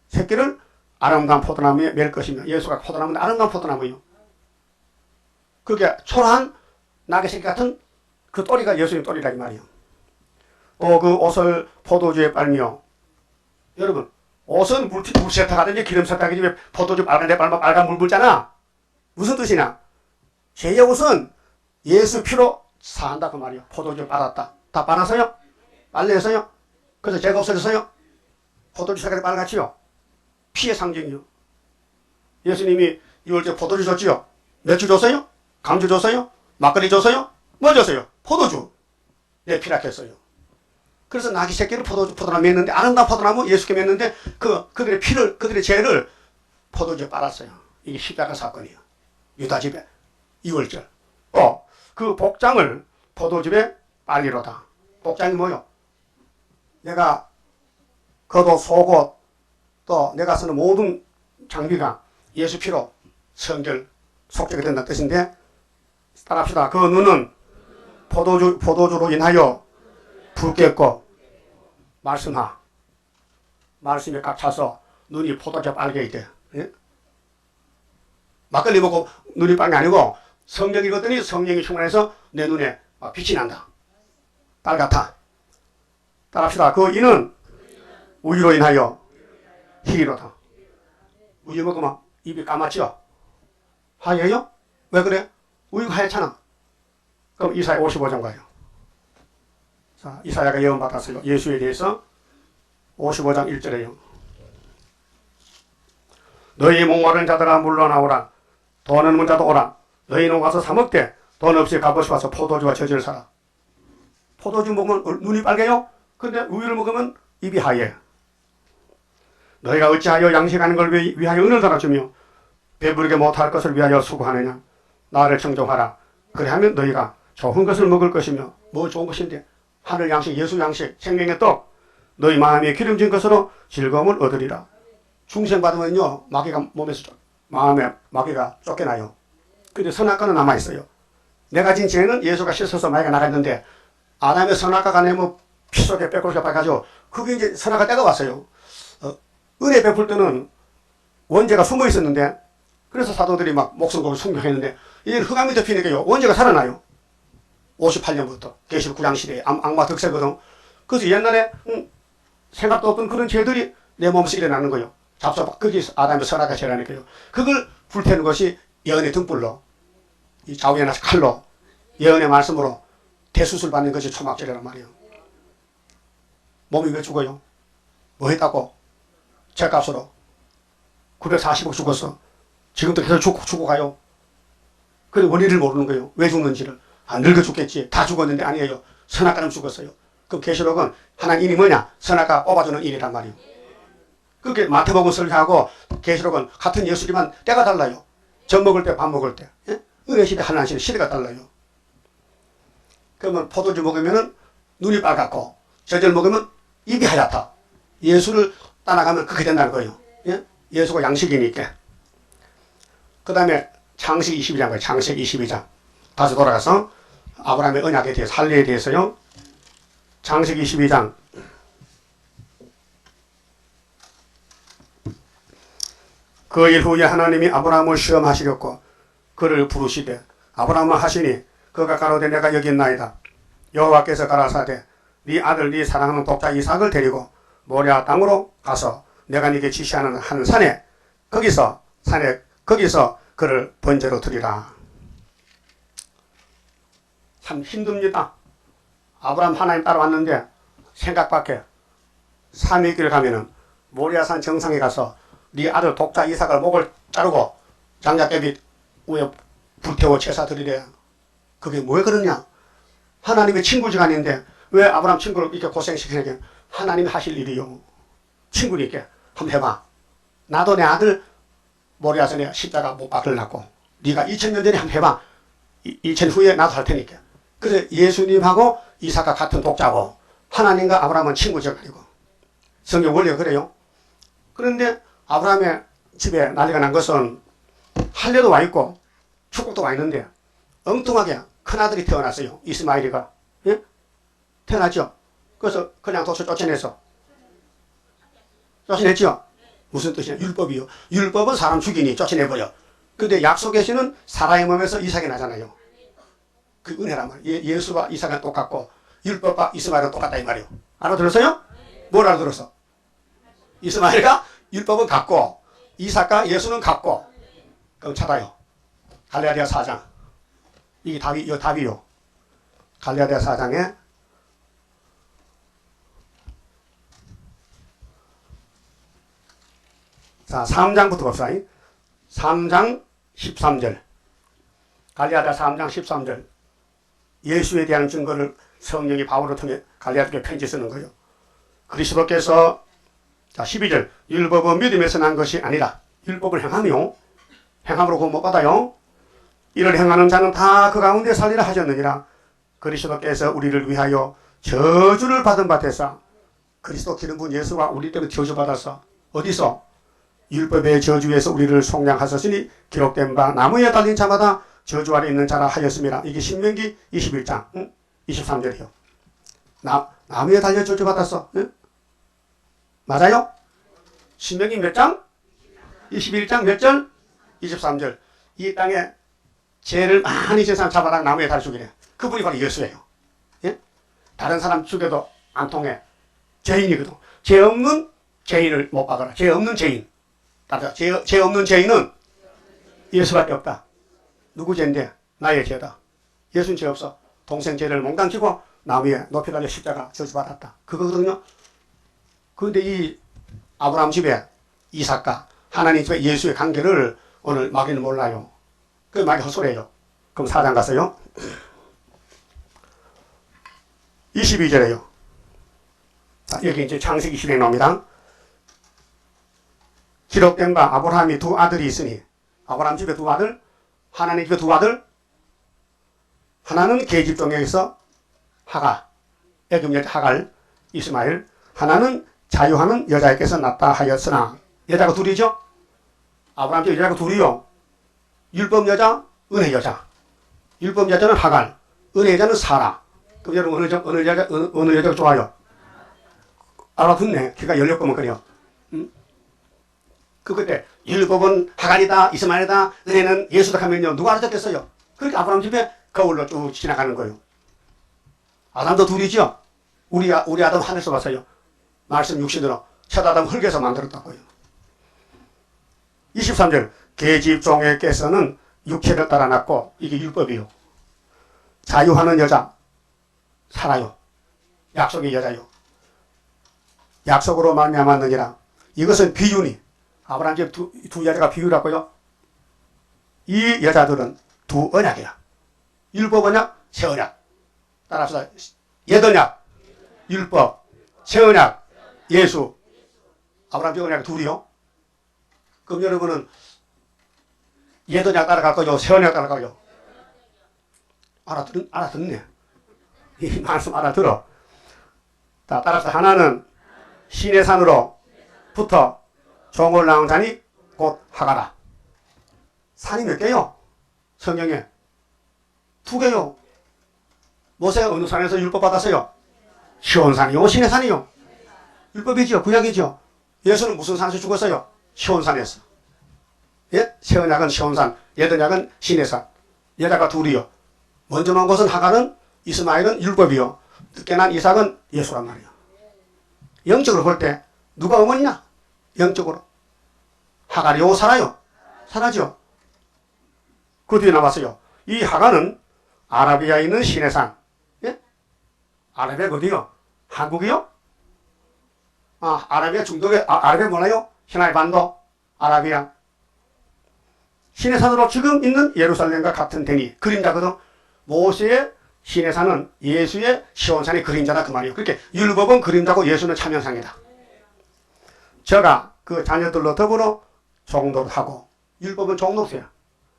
새끼를 아름다운 포도나무에 맬 것이며 예수가 포도나무는 아름다운 포도나무요. 그게 초라한 나귀 새끼 같은 그 또리가 예수님 또리라 이 말이요. 그 옷을 포도주에 빨며 여러분 옷은 물세탁 하든지 기름 세탁이지 왜 포도주 빨간 데 빨면 빨간 물 불잖아. 무슨 뜻이냐? 제 옷은 예수 피로 사한다 그 말이요. 포도주 빨았다. 다 빨았어요? 빨래했어요? 그래서 제가 없어졌어요? 포도주 색깔이 빨갛지요? 피의 상징이요. 예수님이 6월째 포도주 줬지요? 맥주 줬어요? 감주 줬어요? 막걸리 줬어요? 뭐 줬어요? 포도주. 내 피락했어요. 그래서 나귀 새끼를 포도나무 맸는데 아름다운 포도나무 예수께 맸는데 그들의 피를 그들의 죄를 포도주에 빨았어요. 이게 십자가 사건이에요. 유다 집에 2월절. 그 복장을 포도즙에 빨리로다. 복장이 뭐요? 내가 겉옷 속옷 또 내가 쓰는 모든 장비가 예수 피로 성결 속죄가 된다는 뜻인데 따라합시다. 그 눈은 포도주로 인하여 붉겠고 말씀하 말씀에 꽉 차서 눈이 포도주 빨개 있대. 예? 막걸리 먹고 눈이 빨개 아니고 성경 읽었더니 성령이 충만해서 내 눈에 빛이 난다. 빨갛다. 따라합시다. 그 이는 우유로 인하여 희리로다. 우유 먹으면 입이 까맣죠? 하얘요? 왜 그래? 우유가 하얗잖아. 그럼 이사야 55장 가요. 자, 이사야가 예언받았어요. 예수에 대해서 55장 1절에요. 너희 목마른 자들아 물러나오라. 돈 없는 자도 오라. 너희는 와서 사 먹되 돈 없이 값없이 와서 포도주와 저주를 사라. 포도주 먹으면 눈이 빨개요? 근데 우유를 먹으면 입이 하얘. 너희가 어찌하여 양식하는 걸 위하여 은을 달아주며 배부르게 못할 것을 위하여 수고하느냐. 나를 청종하라. 그래하면 너희가 좋은 것을 먹을 것이며 뭐 좋은 것인데 하늘 양식 예수 양식 생명의 떡 너희 마음에 기름진 것으로 즐거움을 얻으리라. 중생 받으면요 마귀가 몸에서 마음에 마귀가 쫓겨나요. 근데 선악과는 남아있어요. 내가 진 죄는 예수가 씻어서 마귀가 나갔는데 아담의 선악과가 내면 피 속에 빼골게 빠가지고 그게 이제 선악과 때가 왔어요. 은혜 베풀 때는 원죄가 숨어 있었는데 그래서 사도들이 막 목숨 걸고 순교했는데 이제 흑암이 덮이니까요 원죄가 살아나요. 58년부터 계시록 9장 시대에 악마 득세거든. 그래서 옛날에 생각도 없던 그런 죄들이 내 몸에서 일어나는 거예요. 잡숴봐. 그게 아담의 선악과 죄라니까요. 그걸 불태우는 것이 예언의 등불로 이 좌우에 나서 칼로 예언의 말씀으로 대수술 받는 것이 초막절이란 말이에요. 몸이 왜 죽어요? 뭐 했다고? 죄값으로 940억 죽었어. 지금도 계속 죽고 가요. 그래 원인을 모르는 거예요. 왜 죽는지를. 안 늙어 죽겠지. 다 죽었는데 아니에요. 선악과는 죽었어요. 그럼 계시록은 하나님 일이 뭐냐? 선악과 뽑아주는 일이란 말이에요. 그렇게 마태복음 설교하고 계시록은 같은 예수지만 때가 달라요. 젖 먹을 때 밥 먹을 때. 예? 은혜 시대 한란 시대 시대가 달라요. 그러면 포도주 먹으면 눈이 빨갛고 젖을 먹으면 입이 하얗다. 예수를 따라가면 그렇게 된다는 거예요. 예? 예수가 양식이니까. 그 다음에 창세기 22장 거예요. 창세기 22장. 다시 돌아가서 아브라함의 언약에 대해서 할례에 대해서요. 창세기 22장. 그 일 후에 하나님이 아브라함을 시험하시렸고 그를 부르시되 아브라함은 하시니 그가 가로되 내가 여기 있나이다. 여호와께서 가라사대 네 아들 네 사랑하는 독자 이삭을 데리고 모리아 땅으로 가서 내가 네게 지시하는 한 산에 거기서 그를 번제로 드리라. 참 힘듭니다. 아브라함 하나님 따라왔는데 생각밖에 3일길 가면은 모리아산 정상에 가서 네 아들 독자 이삭을 목을 자르고 장작개비 위에 불태워 제사 드리래. 그게 왜 그러냐? 하나님의 친구지간인데 왜 아브라함 친구를 이렇게 고생시키냐? 하나님이 하실 일이요. 친구니까 한번 해봐. 나도 내 아들 모리아산에 십자가 못 박으려고 네가 2000년 전에 한번 해봐. 2000 후에 나도 할 테니까. 그래 예수님하고 이삭과 같은 독자고 하나님과 아브라함은 친구지간이고 성경 원래 그래요. 그런데 아브라함의 집에 난리가 난 것은 할례도 와 있고 축복도 와 있는데 엉뚱하게 큰아들이 태어났어요. 이스마엘이가. 예? 태어났죠. 그래서 그냥 도서 쫓아냈어. 쫓아냈죠. 무슨 뜻이냐? 율법이요. 율법은 사람 죽이니 쫓아내버려. 근데 약속의 신은 사라의 몸에서 이삭이 나잖아요. 그 은혜란 말이에요. 예수와 이삭은 똑같고 율법과 이스마엘은 똑같다 이 말이에요. 알아들었어요? 뭘 알아들었어? 이스마엘과 율법은 같고 이삭과 예수는 같고. 그럼 찾아요. 갈라디아 4장. 이게 답이요. 갈라디아 4장에 자 3장부터 봅시다. 3장 13절. 갈라디아 3장 13절. 예수에 대한 증거를 성령이 바울을 통해 갈라디아에 편지 쓰는 거예요. 그리스도께서 자 12절. 율법은 믿음에서 난 것이 아니라 율법을 행하며 행함으로 구원 못 받아요. 이를 행하는 자는 다 그 가운데 살리라 하셨느니라. 그리스도께서 우리를 위하여 저주를 받은 바 되사 그리스도 기름 부은 예수가 우리 때문에 저주 받았어. 어디서? 율법의 저주에서 우리를 속량하셨으니 기록된 바 나무에 달린 자마다 저주 아래 있는 자라 하였습니다. 이게 신명기 21장 23절이요. 나무에 달려 저주 받았어. 응? 맞아요? 신명기 몇 장? 21장 몇 절? 23절. 이 땅에 죄를 많이 지은 사람 잡아다 나무에 달아 죽이래. 그분이 바로 예수예요. 예? 다른 사람 죽여도 안 통해. 죄인이거든. 죄 없는 죄인을 못 박아라. 죄 없는 죄인. 죄 없는 죄인은 예수밖에 없다. 누구 죄인데? 나의 죄다. 예수는 죄 없어. 동생 죄를 몽땅 지고 나무에 높이 달려 십자가 저주받았다. 그거거든요. 그런데 이 아브라함 집에 이삭과 하나님 집에 예수의 관계를 오늘 마귀는 몰라요. 그 마귀 헛소리예요. 그럼 4장 갔어요. 22절에요. 여기 이제 창세기 20에 나옵니다. 기록된 바 아브라함이 두 아들이 있으니 아브라함 집에 두 아들, 하나님 집에 두 아들. 하나는 계집종에서 하갈, 애굽 여자 하갈, 이스마엘. 하나는 자유하는 여자에게서 낳다 하였으나 여자가 둘이죠. 아브라함 집에 여자가 둘이요. 율법 여자, 은혜 여자. 율법 여자는 하갈, 은혜 여자는 사라. 그럼 여러분 어느 여자가 좋아요? 알아듣네. 귀가 열렸구먼 그래요. 그때 율법은 하갈이다, 이스마엘이다, 은혜는 예수다 하면요 누가 알아듣겠어요? 그러니까 아브라함 집에 거울로 쭉 지나가는 거예요. 아담도 둘이죠. 우리 아담 하늘에서 봤어요. 말씀 육신으로 첫 아담 흙에서 만들었다고요. 23절. 계집종에게서는 육체를 따라 낳고 이게 율법이요. 자유하는 여자 살아요. 약속의 여자요. 약속으로 말미암았느니라. 이것은 비유니. 아브라함 집 두 여자가 비유라고요. 이 여자들은 두 언약이야. 율법 언약, 새 언약. 따라서 옛 언약, 율법, 새 언약, 예수. 아브라함 집 언약 둘이요. 그럼 여러분은 옛 언약 따라갈 거죠? 새 언약 따라갈 거죠? 알아듣네. 이 말씀 알아들어. 따라서 하나는 신의 산으로부터 종을 낳은 자니 곧 하가라. 산이 몇 개요? 성경에 두 개요. 모세가 어느 산에서 율법 받았어요? 시온산이요, 신의 산이요. 율법이죠, 구약이죠. 예수는 무슨 산에서 죽었어요? 시온산에서. 예? 새 언약은 시온산, 옛 언약은 신의 산. 여자가 둘이요. 먼저 난 것은 하갈은 이스마엘은 율법이요. 늦게 난 이삭은 예수란 말이에요. 영적으로 볼 때 누가 어머니냐? 영적으로. 하갈이요 살아요? 살아죠. 그 뒤에 나왔어요. 이 하갈은 아라비아에 있는 시내산. 예? 아라비아 어디요? 한국이요? 아라비아 중동에 아라비아 뭐나요? 시나이 반도 아라비아. 시내산으로 지금 있는 예루살렘과 같은 데니 그림자거든. 모세의 시내산은 예수의 시온산의 그림자다 그 말이에요. 그렇게 율법은 그림자고 예수는 참여상이다. 저가 그 자녀들로 더불어 종도를 하고 율법은 종로서야.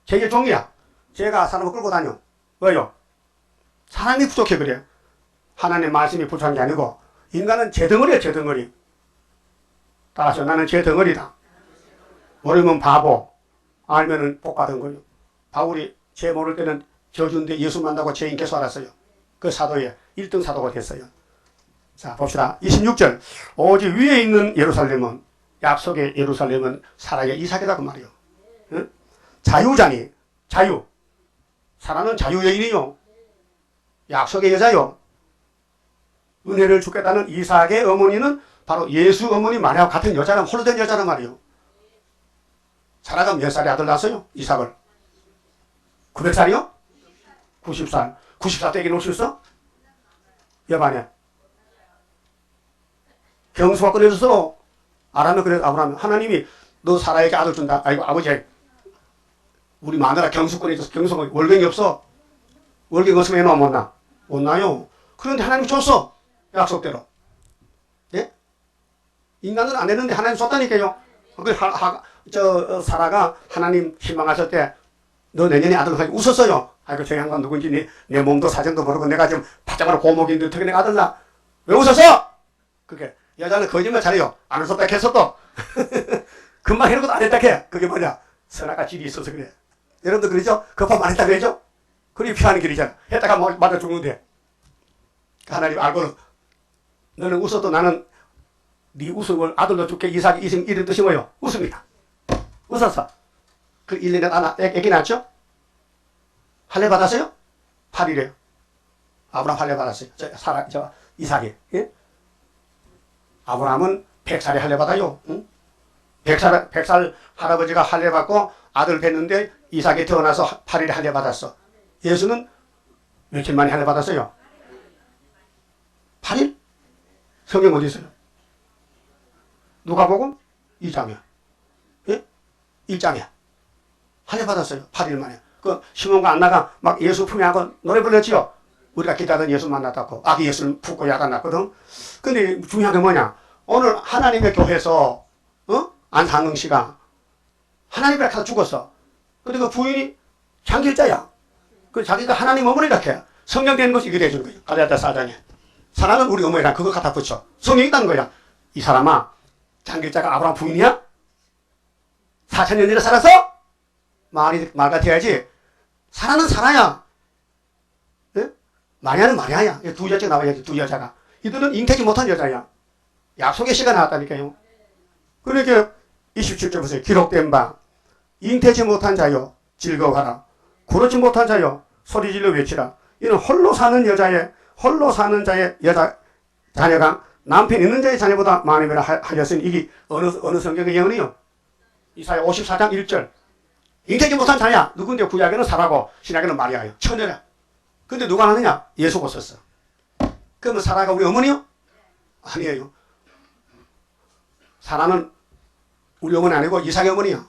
제게 종이야. 제가 사람을 끌고 다녀. 왜요? 사람이 부족해 그래. 하나님의 말씀이 부족한 게 아니고 인간은 제 덩어리야 제 덩어리. 따라서 나는 제 덩어리다. 모르면 바보 알면은 복 받은 거예요. 바울이 제 모를 때는 저주인데 예수 만나고 죄인 계속 알았어요. 그 사도의 1등 사도가 됐어요. 자 봅시다. 26절 오직 위에 있는 예루살렘은 약속의 예루살렘은 사라의 이삭이다 그 말이에요. 응? 자유자니 자유. 사라는 자유 여인이요. 약속의 여자요. 은혜를 주겠다는 이삭의 어머니는 바로 예수 어머니 마리아와 같은 여자랑 홀로 된 여자란 말이에요. 사라가 몇 살에 아들 낳았어요? 이삭을. 900살이요? 90살. 90살 때 애기 놓을 수 있어? 여반에. 경수가 끊어져서 아라면 그래 아브라함 하나님이 너 사라에게 아들 준다. 아이고 아버지 우리 마누라 경수 끊어져서 경수가 월경이 없어. 월경 없으면 애는 못 나. 못 나요. 그런데 하나님이 줬어. 약속대로. 예? 인간은 안 했는데 하나님 줬다니까요. 사라가 하나님 실망하실 때 너 내년에 아들 낳고 웃었어요. 아이고 저 양반 누군지 내 몸도 사정도 모르고 내가 지금 바짝바로 고목인데 어떻게 내가 아들 낳아. 왜 웃었어? 그게 여자는 거짓말 잘해요. 안 웃었다 했었어. 금방 해놓고도 안 했다 해. 그게 뭐냐? 선악과 질이 있어서 그래. 여러분도 그러죠? 급하면 안 했다 그러죠? 그게 피하는 길이잖아. 했다가 맞아 죽는데. 하나님 알고는 너는 웃어도 나는 네 웃음을 아들로 줄게. 이삭이 이름 뜻이 뭐예요? 웃음이다. 웃었어. 그 1년에 애기 낳았죠? 할례 받았어요? 8일에요. 아브라함 할례 받았어요. 이삭이. 예? 아브라함은 100살에 할례 받아요. 응? 100살 할아버지가 할례 받고 아들 뵀는데 이삭이 태어나서 8일에 할례 받았어. 예수는 며칠 만에 할례 받았어요? 8일? 성경 어디 있어요? 누가복음 2장이야. 예? 1장이야. 할례 받았어요. 8일 만에. 그 시몬과 안나가 막 예수 품에 하고 노래 불렀지요. 우리가 기다던 예수 만났다고. 아기 예수를 품고 야단 났거든. 근데 중요한 게 뭐냐? 오늘 하나님의 교회에서 안상흥 씨가 하나님이라 가서 죽었어. 근데 그 부인이 장길자야. 그 자기가 하나님 어머니라 해. 성령 되는 것이 이렇게 해주는 거예요. 갈라디아 4장에. 사랑은 우리 어머니랑 그거 갖다 붙여. 성령이 있다는 거야. 이 사람아 장길자가 아브라함 부인이야? 4,000년 전에 살아서? 말 같아야지. 사라는 사라야. 예? 마리아는 마리아야. 두 여자가 나와야지. 두 여자가. 이들은 잉태지 못한 여자야. 약속의 씨가 나왔다니까요. 그러니까 27절 보세요. 기록된 바 잉태지 못한 자여 즐거워하라. 그렇지 못한 자여 소리질러 외치라. 이는 홀로 사는 자의 여자 자녀가 남편 있는 자의 자녀보다 많음이라 하였으니 이게 어느 성경의 예언이요? 이사야 54장 1절. 잉태지 못한 자야. 누군데 구약에는 사라고 신약에는 마리아예요. 처녀야. 근데 누가 하느냐? 예수가 썼어. 그러면 사라가 우리 어머니요? 아니에요. 사라는 우리 어머니 아니고 이삭의 어머니야.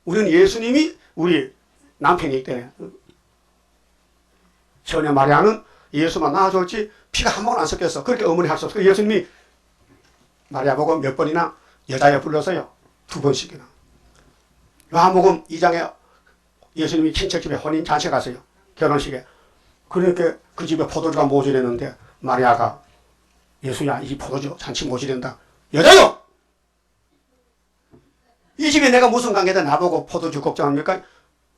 우리는 예수님이 우리 남편이기 때문에. 처녀 마리아는 예수만 낳아줬지 피가 한 번 안 섞였어. 그렇게 어머니 할 수 없어. 예수님이 마리아 보고 몇 번이나 여자여 불렀어요. 2번씩이나. 요한복음 2장에 예수님이 친척집에 혼인 잔치 갔어요. 결혼식에. 그러니까 그 집에 포도주가 모자랐는데 마리아가 예수야 이 포도주 잔치 모자란다. 여자요! 이 집에 내가 무슨 관계다 나보고 포도주 걱정합니까?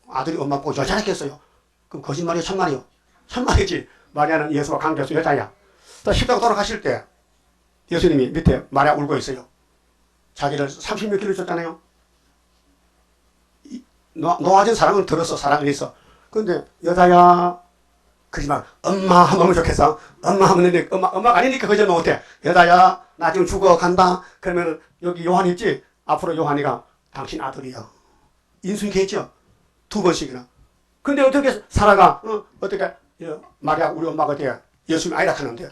아들이 엄마 보고 여자랬겠어요. 그럼 거짓말이에요? 참말이요? 참말이지. 마리아는 예수와 관계없어 여자야. 또 십자가 돌아가실 때 예수님이 밑에 마리아 울고 있어요. 자기를 30몇 킬로 줬잖아요. 놓아진 사랑은 들었어. 사랑은 있어. 근데 여자야 그지만 엄마 하면 좋겠어. 엄마 하면 되는데 엄마가 아니니까 그저는 못해. 여자야 나 지금 죽어간다. 그러면 여기 요한 있지? 앞으로 요한이가 당신 아들이야. 인수인계했죠. 2번씩이나. 근데 어떻게 살아가? 어떻게 마리아 우리 엄마가 돼? 예수님 아이라 하는데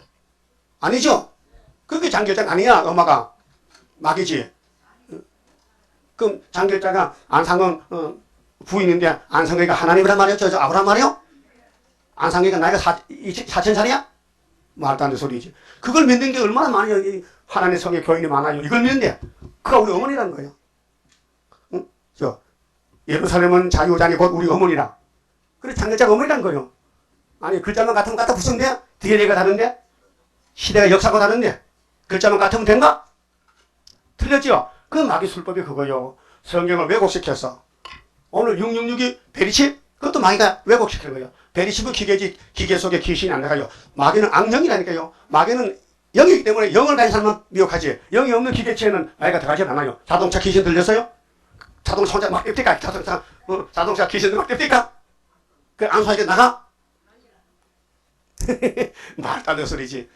아니죠? 그게 장결자가 아니야. 엄마가 막이지. 그럼 장결자가 안상은 부인인데 안상이가 하나님이란 말이야? 저 아브라함 말이요? 안상이가 나이가 4,000살이야? 말도 안 되는 소리지. 그걸 믿는 게 얼마나 많아요. 하나님의 성의 교인이 많아요. 이걸 믿는데 그가 우리 어머니라는 거예요. 응? 예루살렘은 자유자니 곧 우리 어머니라. 그래 장결자가 어머니라는 거예요. 아니 글자만 같으면 갖다 붙으면 돼? DNA가 다른데? 시대가 역사가 다른데? 글자만 같으면 된가? 틀렸죠? 그 마귀 술법이 그거요. 성경을 왜곡시켰어. 오늘 666이 베리칩? 그것도 마귀가 왜곡시킨 거예요. 베리칩은 기계지, 기계 속에 귀신이 안 나가요. 마귀는 악령이라니까요. 마귀는 영이기 때문에 영을 가진 사람은 미혹하지. 영이 없는 기계체에는 마귀가 들어가지 않아요. 자동차 귀신 들렸어요? 자동차 혼자 막 띨니까? 자동차 귀신 막 띨니까? 그 안수하게 나가? 말도 안 되는 소리지.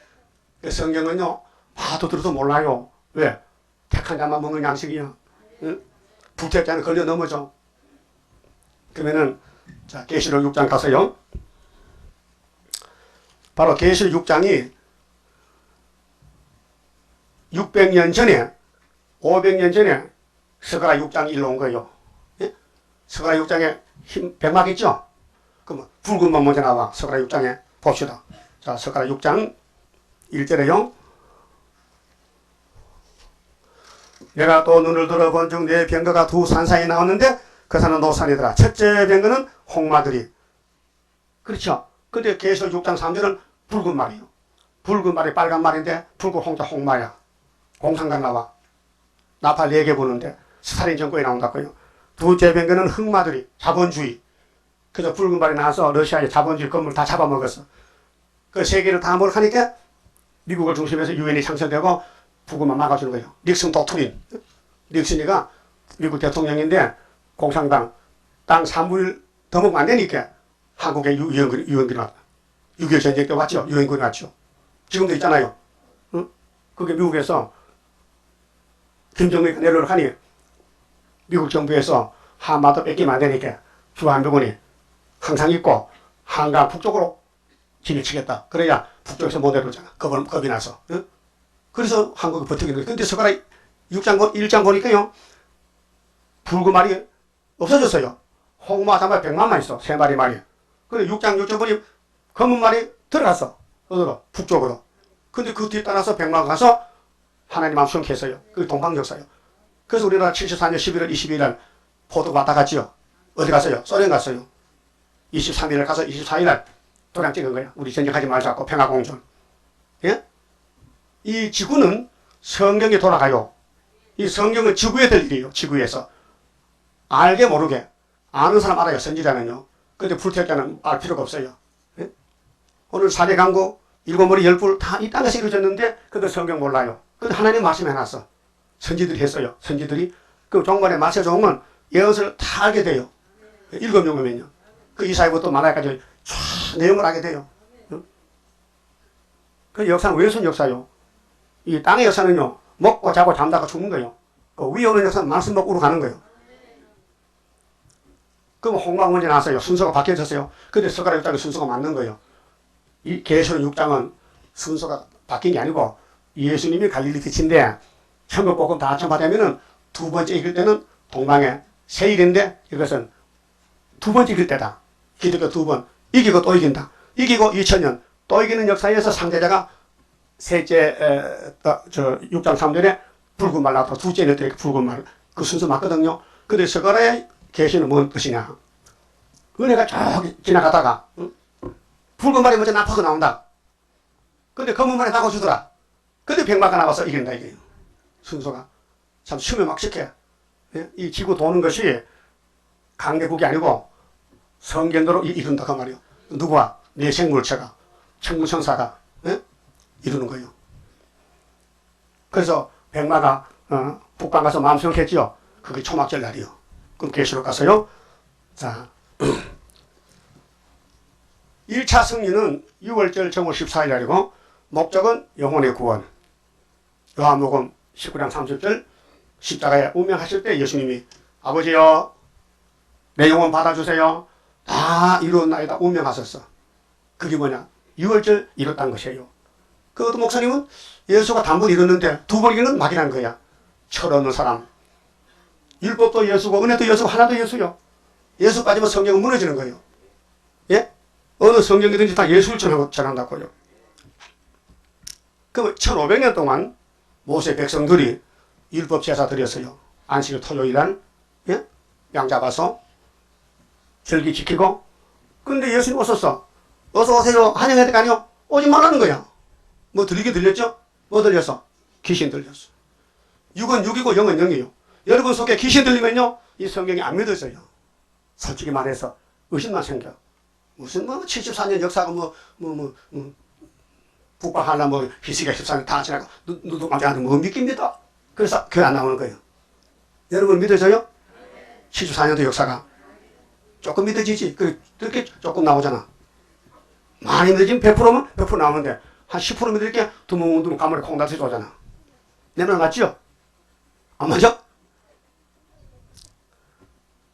성경은요, 봐도 들어도 몰라요. 왜? 택한 자만 먹는 양식이야. 응? 불태자는 걸려 넘어져. 그러면은, 자, 계시록 6장 가서요. 바로 계시록 6장이 600년 전에, 500년 전에 스가랴 6장이 일로 온 거예요. 예? 스가랴 6장에 백막 있죠? 그럼 붉은 만 먼저 나와. 스가랴 6장에 봅시다. 자, 스가랴 6장 1절에요. 내가 또 눈을 들어본 중 내 병거가 두 산 사이에 나왔는데 그 산은 노산이더라. 첫째 병거는 홍마들이. 그렇죠. 근데 계시록 6장 3절은 붉은 말이에요. 붉은 말이 빨간 말인데 붉은 홍자 홍마야. 공상관 나와. 나팔 4개 부는데 스탈린 정권이 나온다고요. 두째 병거는 흑마들이. 자본주의. 그래서 붉은 말이 나와서 러시아의 자본주의 건물 다 잡아먹었어. 그 세계를 다 몰락하니까 미국을 중심해서 유엔이 창설되고 북한만 막아주는 거예요. 닉슨 도트린. 닉슨이가 미국 대통령인데 공산당 땅 3분의 1 더 먹으면 안 되니까 한국에 유엔군이 왔다. 6.25 전쟁 때 왔죠. 유엔군이 왔죠. 지금도 있잖아요. 응? 그게 미국에서 김정은이 내려를 하니 미국 정부에서 한마도 뺏기면 안 되니까 주한미군이 항상 있고 한강 북쪽으로 진입치겠다. 그래야 북쪽에서 못 내려오잖아. 겁이 나서. 응? 그래서 한국이 버티는 거예요. 근데 스가랴 6장 1장 보니까요. 붉은 말이 없어졌어요. 홍마 단말 100만만 있어. 3마리 말이. 근데 6장 6절 보니 검은 말이 들어갔어. 어디로? 북쪽으로. 근데 그 뒤에 따라서 100만 가서 하나님 마음 수용했어요. 그게 동방 역사예요. 그래서 우리나라 74년 11월 22일 날 포도 왔다 갔지요. 어디 갔어요? 소련 갔어요. 23일 가서 24일 날 도장 찍은 거야. 우리 전쟁하지 말자고 평화공존. 예? 이 지구는 성경에 돌아가요. 이 성경은 지구에 될 일이에요. 지구에서. 알게 모르게. 아는 사람 알아요. 선지자는요. 근데 불태자는 알 필요가 없어요. 예? 오늘 사대 강구 7머리 10뿔 다 이 땅에서 이루어졌는데 그것도 성경 몰라요. 근데 하나님 말씀해놨어. 선지들이 했어요. 선지들이. 그 종말에 마세 종은 예언서를 다 알게 돼요. 7명이면요. 그 이사야부터 말라기까지 쫙 내용을 알게 돼요. 그 역사는 왼손 역사요. 이 땅의 역사는요. 먹고 자고 잠자고 죽는 거예요. 그 위에 오는 역사는 말씀 먹고 가는 거예요. 그럼 홍마가 먼저 나왔어요. 순서가 바뀌어졌어요. 근데 스가랴 6장은 순서가 맞는 거예요. 이 계시록 6장은 순서가 바뀐 게 아니고 예수님이 갈릴리 빛인데 천국복음 다 전파되면은 두 번째 이길 때는 동방의 세일인데 이것은 두 번째 이길 때다. 기독교 두 번 이기고 또 이긴다. 이기고 2000년 또 이기는 역사에서 상대자가 셋째 6장 3절에 붉은 말 나왔다. 둘째는 때 붉은 말. 그 순서 맞거든요. 근데 스가랴의 계시는 뭔 뜻이냐. 은혜가 쭉 지나가다가 붉은 말이 먼저 나파가 나온다. 근데 검은 말이 바꿔주더라. 근데 백마가 나와서 이긴다 이게. 순서가. 참 숨이 막 식혀. 이 지구 도는 것이 강대국이 아니고 성경대로 이룬다 그 말이요. 누구와? 내 생물체가. 천구천사가 이루는 거예요. 그래서 백마가 북방 가서 마음 수용했지요. 그게 초막절 날이요. 그럼 계시록 가서요. 자 1차 승리는 6월절 정오 14일날이고 목적은 영혼의 구원. 요한복음 19장 30절 십자가에 운명하실 때 예수님이 아버지여 내 영혼 받아주세요. 다 이루었나이다 운명하셨어. 그게 뭐냐? 6월절 이뤘다는 것이에요. 그것도 목사님은 예수가 단번 이뤘는데 두 번 이루는 막이라는 거야. 철없는 사람. 율법도 예수고 은혜도 예수고 하나도 예수요. 예수 빠지면 성경은 무너지는 거예요. 예? 어느 성경이든지 다 예수를 전한다고요. 그럼 1500년 동안 모세 백성들이 율법 제사 드렸어요. 안식일 토요일날 예? 양 잡아서 절기 지키고. 근데 예수님 오셨어. 어서 오세요. 환영해야 될 거 아니요? 오지 말라는 거야. 뭐 들리게 들렸죠? 뭐 들렸어? 귀신 들렸어. 6은 6이고 0은 0이에요. 여러분 속에 귀신 들리면요 이 성경이 안 믿어져요. 솔직히 말해서 의심만 생겨. 무슨 74년 역사가 북방한라 희시가 14년 다 지나고 누구 맞아도 뭐 믿깁니다. 그래서 교회 안 나오는 거예요. 여러분 믿어져요? 74년도 역사가 조금 믿어지지. 그렇게 조금 나오잖아. 많이 믿어지면 100%면 100% 나오는데 한 10% 믿을게 두뭉두뭉 가물에 콩닥지 오잖아. 내 말 맞죠? 안 맞아?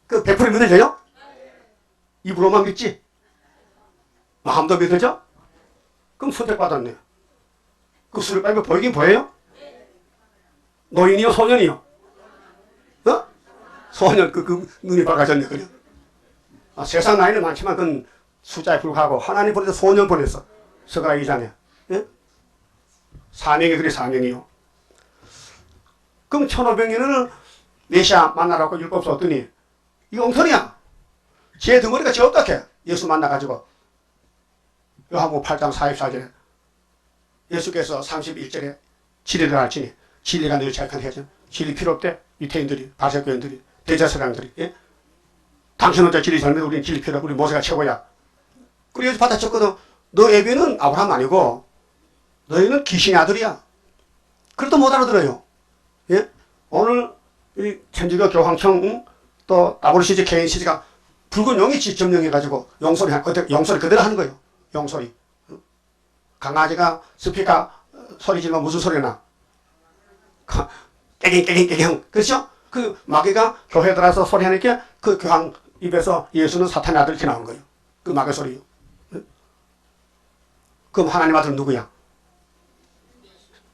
그 100% 믿어져요? 입으로만 믿지? 마음도 믿어져? 그럼 선택받았네. 그 술을 빨면 보이긴 보여요? 노인이요? 소년이요? 어? 소년, 눈이 밝아졌네, 그래. 세상 나이는 많지만 그건 숫자에 불과하고 하나님 보내서 소년 보냈어. 서가라 2장에. 예? 사명이 그래, 사명이요. 그럼 1500년을 메시아 만나라고 율법 썼더니 이거 엉터리야. 제 덩어리가 제 어떻게 예수 만나가지고 요한복음 8장 44절에 예수께서 31절에 진리를 알지니 진리가 너희 자격한 해죠. 진리 필요 없대. 유태인들이 바리새교인들이 대제사장들이 예? 당신 혼자 진리 잘 믿어. 우리는 진리 필요 없고 우리 모세가 최고야. 그래서 받아쳤거든. 너 애비는 아브라함 아니고 너희는 귀신의 아들이야. 그래도 못 알아들어요. 예? 오늘 이 천주교 교황청 또 WCG KNCG가 붉은 용이 지점령해가지고 용소리 그대로 하는 거예요. 용소리. 강아지가 스피커 소리 지르면 무슨 소리 나? 깨갱깨갱깨갱. 그렇죠? 그 마귀가 교회 들어와서 소리하니까 그 교황 입에서 예수는 사탄의 아들 이렇게 나오는 거예요. 그 마귀 소리요. 그럼 하나님 아들은 누구야?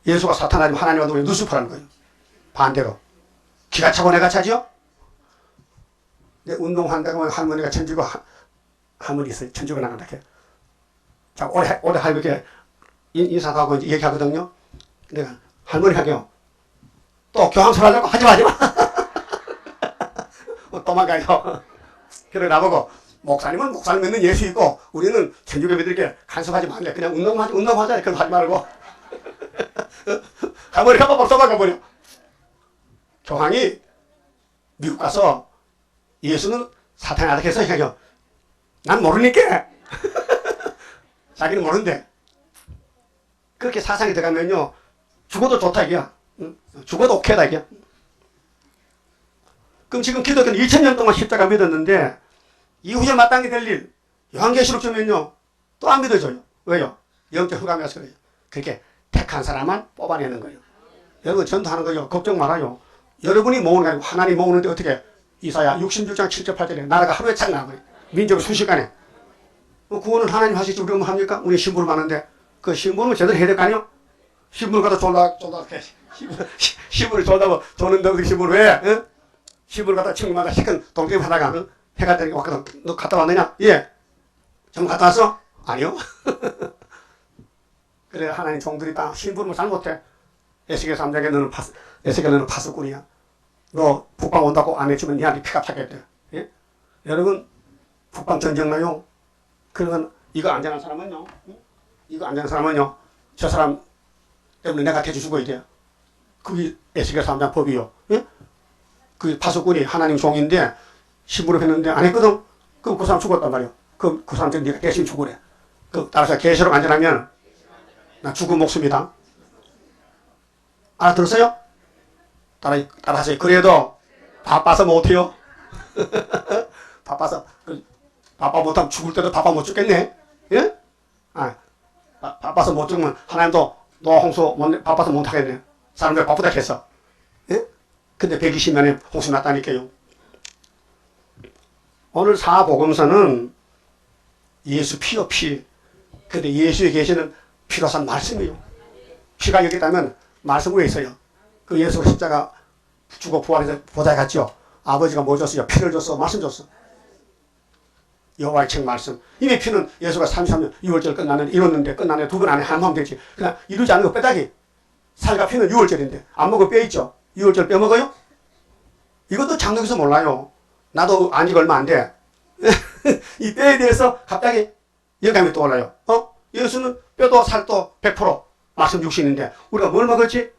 예수가 사탄 아니면 하나님 아들은 누수퍼라는 거예요. 반대로. 기가 차고 내가 차죠? 내 운동한다고 하면 할머니가 천주교 할머니 있어요. 천주교 나간다. 자, 오래 할머니께 인사하고 얘기하거든요. 내가 할머니 하게요. 또 교황설 하려고 하지 마. 도망가요. 그래 나보고 목사님은 목사님 믿는 예수 있고 우리는 천주교 믿을게 간섭하지 말래. 그냥 운동하자. 그럼 하지 말고. 할머니 한번 막 도망가버려. 교황이 미국 가서 예수는 사탄의 아들 해서 얘기해요. 난 모르니까. 자기는 모르는데. 그렇게 사상이 들어가면요. 죽어도 좋다 이게야. 죽어도 오케이다 이게야. 그럼 지금 기독교는 2000년 동안 십자가 믿었는데 이후에 마땅히 될 일 요한계시록 주면요. 또 안 믿어져요. 왜요? 영적 흑암이어서 그래요. 그렇게 택한 사람만 뽑아내는 거예요. 여러분 전도하는 거요. 걱정 말아요. 여러분이 모으는 게 아니고 하나님 모으는데 어떻게 이사야 66장 7절 8절에 나라가 하루에 착 나가요. 민족이 순식간에. 구원은 하나님 하시지 우리가 뭐 합니까? 우리 신부를 많은데 그 신부는 제대로 해야 될 거 아니요? 신부를 갖다 졸라 신부를 졸다고 조는데 그 신부를 왜? 응? 신부를 갖다 친구마다 시큰 동생이 하다가 응? 해가 되니까 왔거든. 너 갔다 왔느냐? 예. 좀 갔다 왔어? 아니요. 그래 하나님 종들이 다 신부를 잘못해. 에스겔 3장에 너는 파수꾼이야. 너 북방 온다고 안 해주면 니한테 피가 차겠대. 예? 여러분 북방 전쟁 나요. 그러면 이거 안전한 사람은요. 응? 이거 안전한 사람은요. 저 사람 때문에 내가 대주 죽어야 돼. 그게 에스겔 3장 법이요. 예? 그 파수꾼이 하나님 종인데 신부를 했는데 안 했거든. 그럼 그 사람 죽었단 말이야. 그 사람 때문에 네가 대신 죽으래. 따라서 계시록 안전하면 나 죽은 목숨이다. 알아들었어요? 따라하세요. 그래도 바빠서 못해요. 바빠 못하면 죽을 때도 바빠 못 죽겠네. 예? 바빠서 못 죽으면 하나님도 노아 홍수 바빠서 못 하겠네. 사람들 바쁘다 했어. 예? 근데 120년에 홍수 났다니까요. 오늘 사복음서는 예수 피요, 피. 근데 예수에 계시는 피로산 말씀이요. 피가 여기 있다면 말씀 위에 있어요. 그 예수가 십자가 죽어 부활해서 보좌에 갔죠. 아버지가 뭐 줬어요? 피를 줬어. 말씀 줬어. 여호와의 책 말씀. 이미 피는 예수가 33년 6월절 끝나는 이뤘는데 끝나네. 2번 안에 한 번 되지. 그냥 이루지 않는 거 빼다기. 살과 피는 6월절인데 안 먹어 뼈 있죠. 6월절 뼈 먹어요? 이것도 장로에서 몰라요. 나도 안지가 얼마 안 돼. 이 뼈에 대해서 갑자기 영감이 떠올라요. 예수는 뼈도 살도 100% 말씀 육신인데 우리가 뭘 먹었지?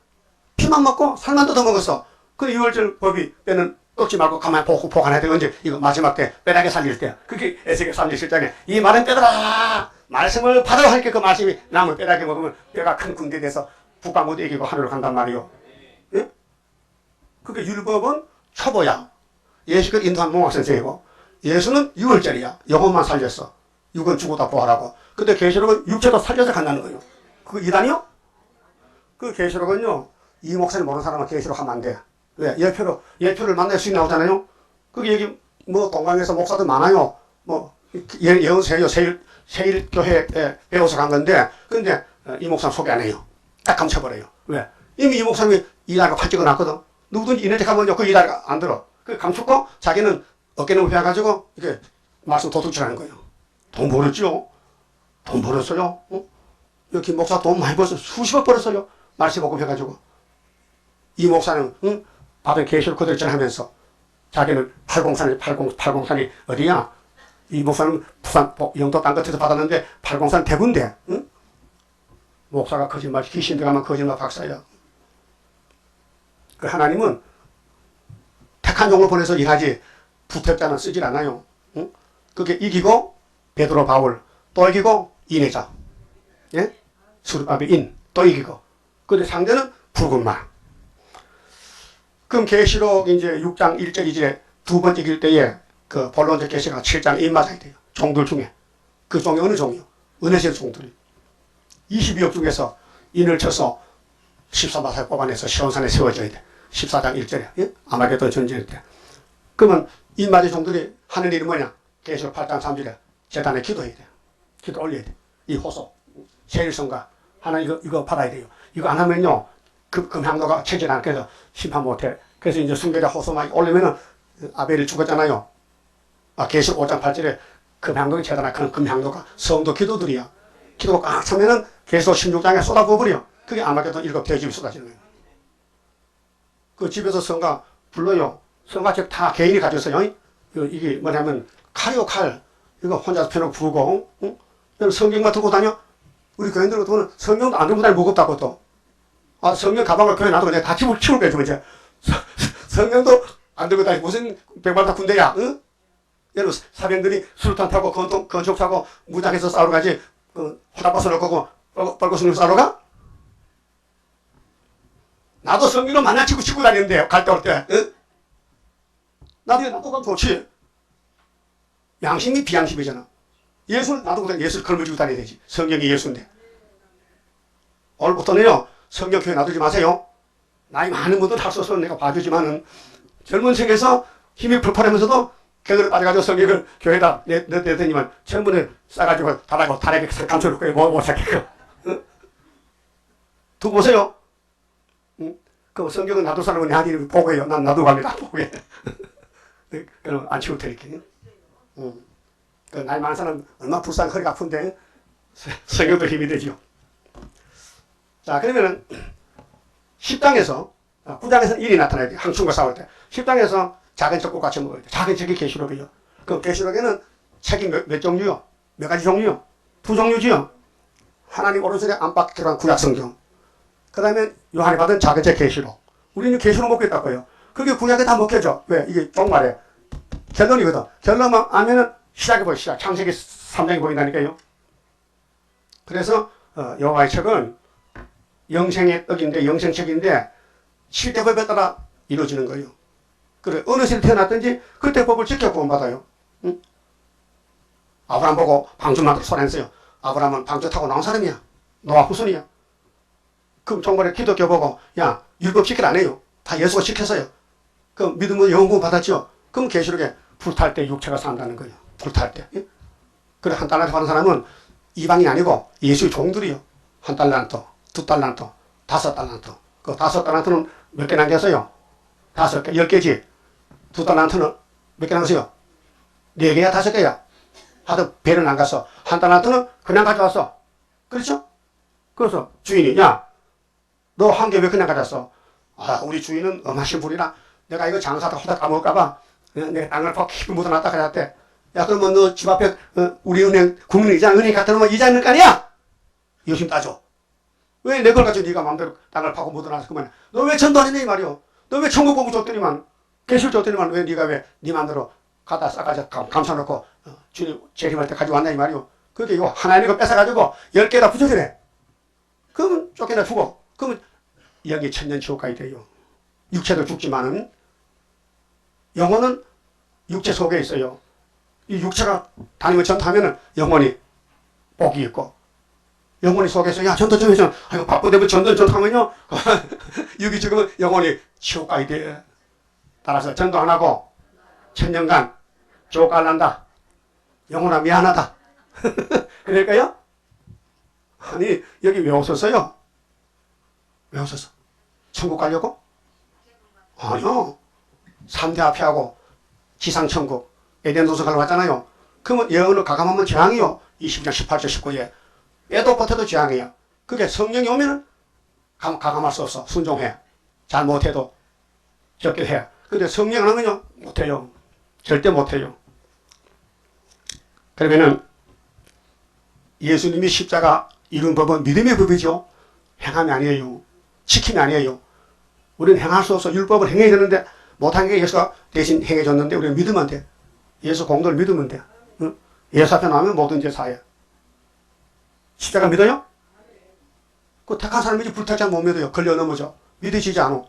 피만 먹고 살만 뜯어 먹었어. 그 6월절 법이 뼈는 뜯지 말고 가만히 보관해야 돼. 언제? 이거 마지막 때 뼈다귀 살릴 때. 그게 에스겔 37장에 이 말은 뼈들아 말씀을 받으러 할게. 그 말씀이 남을 뼈다귀 먹으면 뼈가 큰 군대 돼서 북방구도 이기고 하늘로 간단 말이요. 예? 그게 율법은 초보야. 예수가 인도한 몽학 선생이고 예수는 6월절이야. 영혼만 살렸어. 육은 죽었다 부활하고. 근데 계시록은 육체도 살려서 간다는 거예요. 그거 이단이요? 그 계시록은요. 이 목사님 모르는 사람은 계시록 하면 안 돼. 왜? 예표를 만날 수 나오잖아요. 그게 여기 뭐 동강에서 목사들 많아요. 뭐 예언세요. 세일교회에 배워서 간 건데 근데 이 목사님 소개 안 해요. 딱 감춰버려요. 왜? 이미 이 목사님이 이다리가 팔 찍어놨거든. 누구든지 이네트 가면요. 그 이다리가 안 들어. 그 감추고 자기는 어깨는 회가지고 이렇게 말씀 도둑질하는 거예요. 돈 벌었죠. 돈 벌었어요. 여기 목사 돈 많이 벌었어요. 수십억 벌었어요. 말씀 복음 해가지고. 이 목사는 받은 계시록 그대로 전하면서 자기는 팔공산이 어디야? 이 목사는 부산 영도 땅 끝에서 받았는데 팔공산 대군데 목사가 거짓말 귀신 들어가면 거짓말 박사야. 그 하나님은 택한 종을 보내서 일하지 부택자는 쓰질 않아요. 그게 이기고 베드로 바울 또 이기고 인해자 예? 수르바벨 인또 이기고 근데 상대는 붉은 말. 그럼 계시록 이제 6장 1절 2절에 두 번째 길 때에 그 본론적 계시가 7장 입맞아야 돼요. 종들 중에 그 종이 어느 종이요? 은혜세 종들이 22억 중에서 인을 쳐서 14마사를 뽑아내서 시온산에 세워져야 돼. 14장 1절에 예? 아마겟돈 전쟁일 때. 그러면 입맞은 종들이 하는 일이 뭐냐? 계시록 8장 3절에 제단에 기도해야 돼. 기도 올려야 돼. 이 호소 세일성가 하나 이거 받아야 돼요. 이거 안 하면요. 금향도가 체질 안 그래서 심판 못해. 그래서 이제 순교자 호소만 올리면은 아벨이 죽었잖아요. 계시록 5장 8절에 금향도가 체다나 그 금향도가 성도 기도들이야. 기도가 꽉 차면은 계시록 16장에 쏟아부어버려. 그게 아마겟돈 7 대집이 쏟아지는 거예요. 그 집에서 성가 불러요. 성가 책 다 개인이 가졌어요. 이게 뭐냐면 칼이요 칼. 이거 혼자서 펴놓고 부르고 성경만 들고 다녀. 우리 교인들은 보면 성경도 안 들고 다니면 무겁다고 또. 성경 가방을 교회 놔두고 내가 다 치울 거야, 이제. 성경도 안 들고 다니 무슨 백발다 군대야, 응? 여러분, 사병들이 수류탄 타고, 건총 타고, 무장해서 싸우러 가지, 화답버스 놓고, 뻘거숭이 싸우러 가? 나도 성경을 만나 치고 다니는데, 갈 때 올 때, 응? 나도 가면 좋지. 양심이 비양심이잖아. 예수를 놔두고 다니, 예수를 걸머쥐고 다녀야 되지. 성경이 예수인데. 오늘부터는요, 성경 교회 놔두지 마세요. 나이 많은 분들 할 수 없어서 내가 봐주지만은 젊은 층에서 힘이 불팔하면서도 겨드를 빠져가지고 성경을 교회에다 내더니만 전부는 싸가지고 다락에 감춰놓을 거예요. 못 찾겠고. 두고 보세요. 그 성경은 놔둘 사람은 내한테 보고해요. 난 놔두고 갑니다. 보고해. 그럼 안 치울 테니까. 그 나이 많은 사람 얼마나 불쌍 허리가 아픈데 성경도 힘이 되죠. 자, 그러면은 10장에서 9장에서는 일이 나타나야 돼. 항충과 싸울 때. 10장에서 작은 척과 같이 먹어야 돼. 작은 척이 계시록이요. 그럼 계시록에는 책이 몇 종류요? 몇 가지 종류요? 2종류지요. 하나님 오른손에 안팎 들어간 구약 성경. 그 다음에 요한이 받은 작은 책 계시록. 우리는 계시록 먹겠다고요. 그게 구약에 다 먹혀져. 왜? 이게 종말에 결론이거든. 결론만 아면은 시작이 보여. 시작. 창세기 3장이 보인다니까요. 그래서 여호와의 책은 영생의 떡인데 영생책인데 실대법에 따라 이루어지는 거예요. 그래 어느 세대 태어났든지 그때 법을 지켜 구원받아요. 응? 아브라함 보고 방주 만들어 소리 안 써요. 아브라함은 방주 타고 나온 사람이야. 노아 후손이야. 그럼 종말에 기독교 보고 야 율법 지킬 안 해요. 다 예수가 지켰어요. 그럼 믿음은 영원 받았죠. 그럼 계시록에 불탈 때 육체가 산다는 거예요. 불탈 때. 예? 그래 한 달란트 받은 사람은 이방이 아니고 예수의 종들이요. 한 달란트, 두 달란트, 다섯 달란트. 그 다섯 달란트는 몇 개 남겼어요? 5개, 10개지. 두 달란트는 몇 개 남겼어요? 4개야, 5개야. 하도 배를 안 갔어. 한 달란트는 그냥 가져왔어. 그렇죠? 그래서 주인이 야, 너 한 개 왜 그냥 가져왔어? 아, 우리 주인은 엄하신 분이라 내가 이거 장사하다 하다 까먹을까봐 내가 땅을 퍽 깊이 묻어놨다 가져왔대. 야, 그러면 너 집 앞에 우리 은행 국민이자 은행 갖다 놓으면 이자 있는 거 아니야? 요즘 따져. 왜 내 걸 가지고 네가 마음대로 땅을 파고 묻어놨어? 그만. 너 왜 전도 안 했냐 이 말이오. 너 왜 천국 보고 줬더니만 계실 줬더니만 왜 네가 왜 네 맘대로 갖다 싸가지고 감싸놓고 주님 재림할 때 가져왔냐 이 말이오. 그렇게 이거 하나님 거 뺏어가지고 10개다 부족이래. 그러면 쫓겨나 죽어. 그러면 영이 천년 지옥 가야 돼요. 육체도 죽지만은 영혼은 육체 속에 있어요. 이 육체가 다니면 전도하면은 영혼이 복이 있고 영혼이 속에서 야 전도 좀 해줘. 아이고 바쁘대면 전도하면요 여기 지금 영혼이 지옥 가야 돼. 따라서 전도 안 하고 천년간 지옥 갈란다. 영혼아 미안하다. 그럴까요? 아니 여기 왜 오셨어요? 왜 오셨어? 천국 가려고? 아니요. 3대 앞에하고 지상천국 에덴 도서관을 왔잖아요. 그러면 영혼을 가감하면 재앙이요. 20장 18절 19절 애도 버텨도 재앙이야. 그게 성령이 오면은 가감할 수 없어. 순종해. 잘못해도 적게 해. 근데 성령 안 하면요 못해요. 절대 못해요. 그러면은 예수님이 십자가 이룬 법은 믿음의 법이죠. 행함이 아니에요. 지킴이 아니에요. 우리는 행할 수 없어. 율법을 행해야 되는데 못한 게 예수가 대신 행해줬는데 우리는 믿으면 돼. 예수 공도를 믿으면 돼. 응? 예수 앞에 나오면 모든 죄 사해. 십자가 믿어요? 그 택한 사람이지 불택자 못 믿어요. 걸려 넘어져. 믿어지지 않아.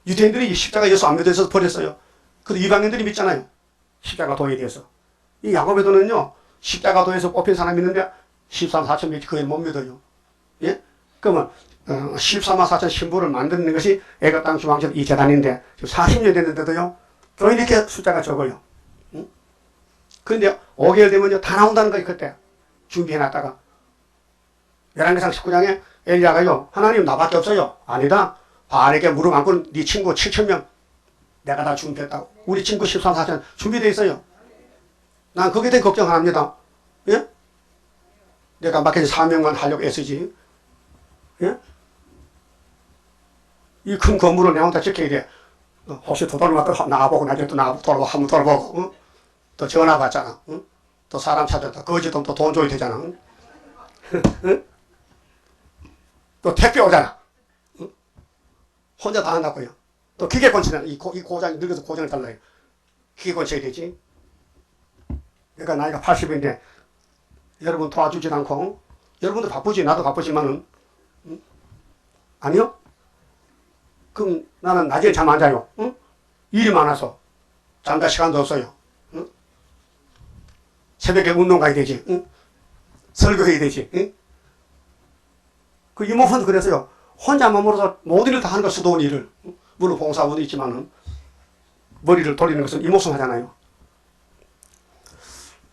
유대인들이 십자가 예수 안 믿어서 버렸어요. 그래도 이방인들이 믿잖아요. 십자가 도에 대해서. 이 야고보도는요. 십자가 도에서 뽑힌 사람이 있는데 13, 4천 명이 그걸 못 믿어요. 예? 그러면 14만 4천 신부를 만드는 것이 애가 땅 주방전 이 재단인데 지금 40년 됐는데도요. 또 이렇게 숫자가 적어요. 응? 그런데 5개월 되면요. 다 나온다는 거예요. 그때 준비해놨다가 열왕기상 19장에 엘리야가요. 하나님 나밖에 없어요. 아니다. 바알에게 무릎 안고 네 친구 7천 명 내가 다 준비했다고. 우리 친구 13, 4천 준비되어 있어요. 난 거기에 대해 걱정 안 합니다. 예? 내가 막혀서 사명만 하려고 애쓰지. 예? 이 큰 건물을 내가 다 지켜야 돼. 혹시 도둑이 왔다 나가보고 나중에 또 나가보고 한번 돌아보고 응? 또 전화 받잖아. 응? 또 사람 찾았다. 거지도 또 돈 줘야 되잖아. 응? 또 택배 오잖아. 응? 혼자 다 한다고요. 또 기계 건치잖아. 이 고장 늙어서 고장을 달라요. 기계 건쳐야 되지. 그러니까 나이가 80인데 여러분 도와주진 않고 여러분도 바쁘지 나도 바쁘지만은 응? 아니요? 그럼 나는 낮에 잠 안 자요. 응? 일이 많아서 잠잘 시간도 없어요. 응? 새벽에 운동 가야 되지. 응? 설교해야 되지. 응? 그 이모부도 그랬어요. 혼자 몸으로서 모든 일을 다 하는 거 수도원 일을. 물론 봉사원도 있지만은 머리를 돌리는 것은 이모성 하잖아요.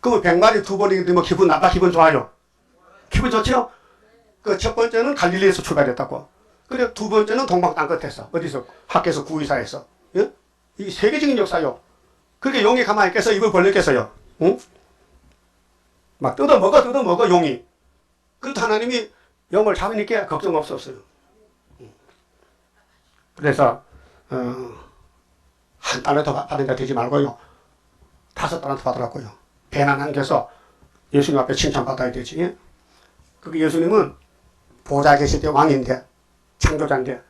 그러면 100마리 2번이기 때문에 기분 나빠 기분 좋아요? 기분 좋죠? 그 첫 번째는 갈릴리에서 출발했다고. 그리고 두 번째는 동방 땅끝에서 어디서 학교에서 구의사에서. 예? 이게 세계적인 역사요. 그렇게 용이 가만히 있겠어? 입을 벌렸겠어요? 응? 막 뜯어먹어 용이. 그래도 하나님이 영을 잡으니까 걱정 없었어요. 그래서 한 달러도 받은 데 되지 말고요. 5달러도 받으라고요. 배난 안겨서 예수님 앞에 칭찬받아야 되지. 그게 예수님은 보좌 계실 때 왕인데 창조자인데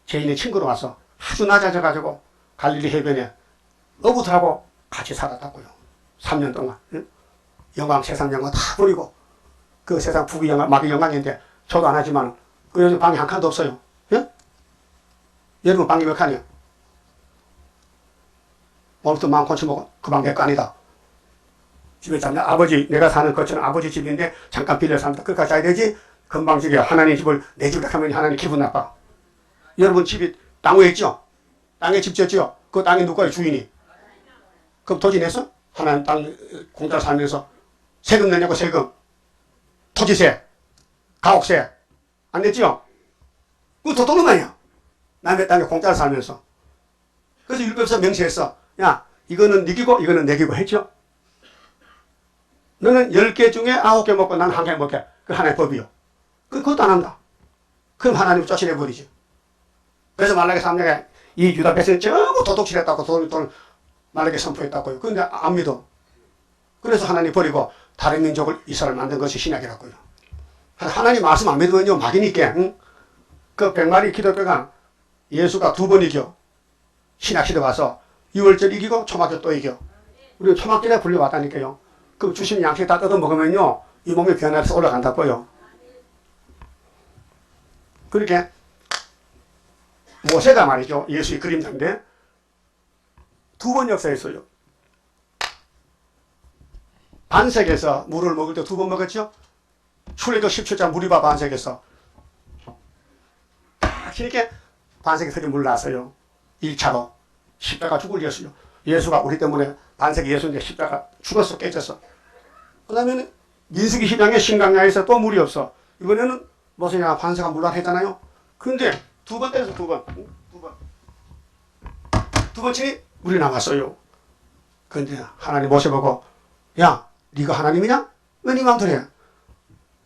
죄인의 친구로 와서 아주 낮아져가지고 갈릴리 해변에 어부들하고 같이 살았다고요. 3년 동안. 응? 영광 세상 영광 다 버리고 그 세상 부귀 영광 마귀 영광인데 저도 안 하지만 그 요즘 방이 한 칸도 없어요. 예? 여러분 방이 몇 칸이요? 오늘부터 마음콘치 먹어. 그 방 내 거 아니다. 집에 잠깐 아버지 내가 사는 거처는 아버지 집인데 잠깐 빌려 삽니다. 끝까지 자야 되지. 건방지게 하나님 집을 내 집이라 하면 하나님 기분 나빠. 여러분 집이 땅 위에 있죠? 땅에 집 지었죠? 그 땅이 누가의 주인이? 그럼 토지 내서? 하나님 땅 공짜로 살면서 세금 내냐고 세금. 토지세, 가옥세 안 냈죠? 그거 도둑놈 아니야. 남의 땅에 공짜로 살면서. 그래서 율법에서 명시했어. 야, 이거는 네 기고 이거는 내 기고 했죠? 너는 10개 중에 9개 먹고 난 1개 먹게. 그 하나의 법이요. 그것도 안 한다. 그럼 하나님 쫓아내버리지. 그래서 말라기 3장에 이 유다 백성이 전부 도둑질했다고 돈을 말라기 선포했다고요. 근데 안 믿어. 그래서 하나님 버리고 다른 민족을 이스라엘 만든 것이 신약이라고요. 하나님 말씀 안 믿으면요 막이니까. 응? 그 100마리 기독교가 예수가 2번 이겨. 신약시대 와서 6월절 이기고 초막절 또 이겨. 우리 초막절에 불려왔다니까요. 그럼 주신 양식 다 뜯어 먹으면요 이 몸이 변화해서 올라간다고요. 그렇게 모세가 말이죠. 예수의 그림자인데 2번 역사했어요. 반석에서 물을 먹을 때 2번 먹었죠. 출애굽 17장 무리바 반석에서 딱 이렇게 반석에 터진 물 났어요. 1차로 십자가 죽을 예수요. 예수가 우리 때문에 반석에 예수인데 십자가 죽었어. 깨졌어. 그 다음에 민수기 10장에 신강야에서 또 물이 없어. 이번에는 모세가 반석가 물라 했잖아요. 근데 2번 때려서 2번. 2번 치니 물이 남았어요. 근데 하나님 모세 보고 야 네가 하나님이냐? 왜 네 마음대로 해?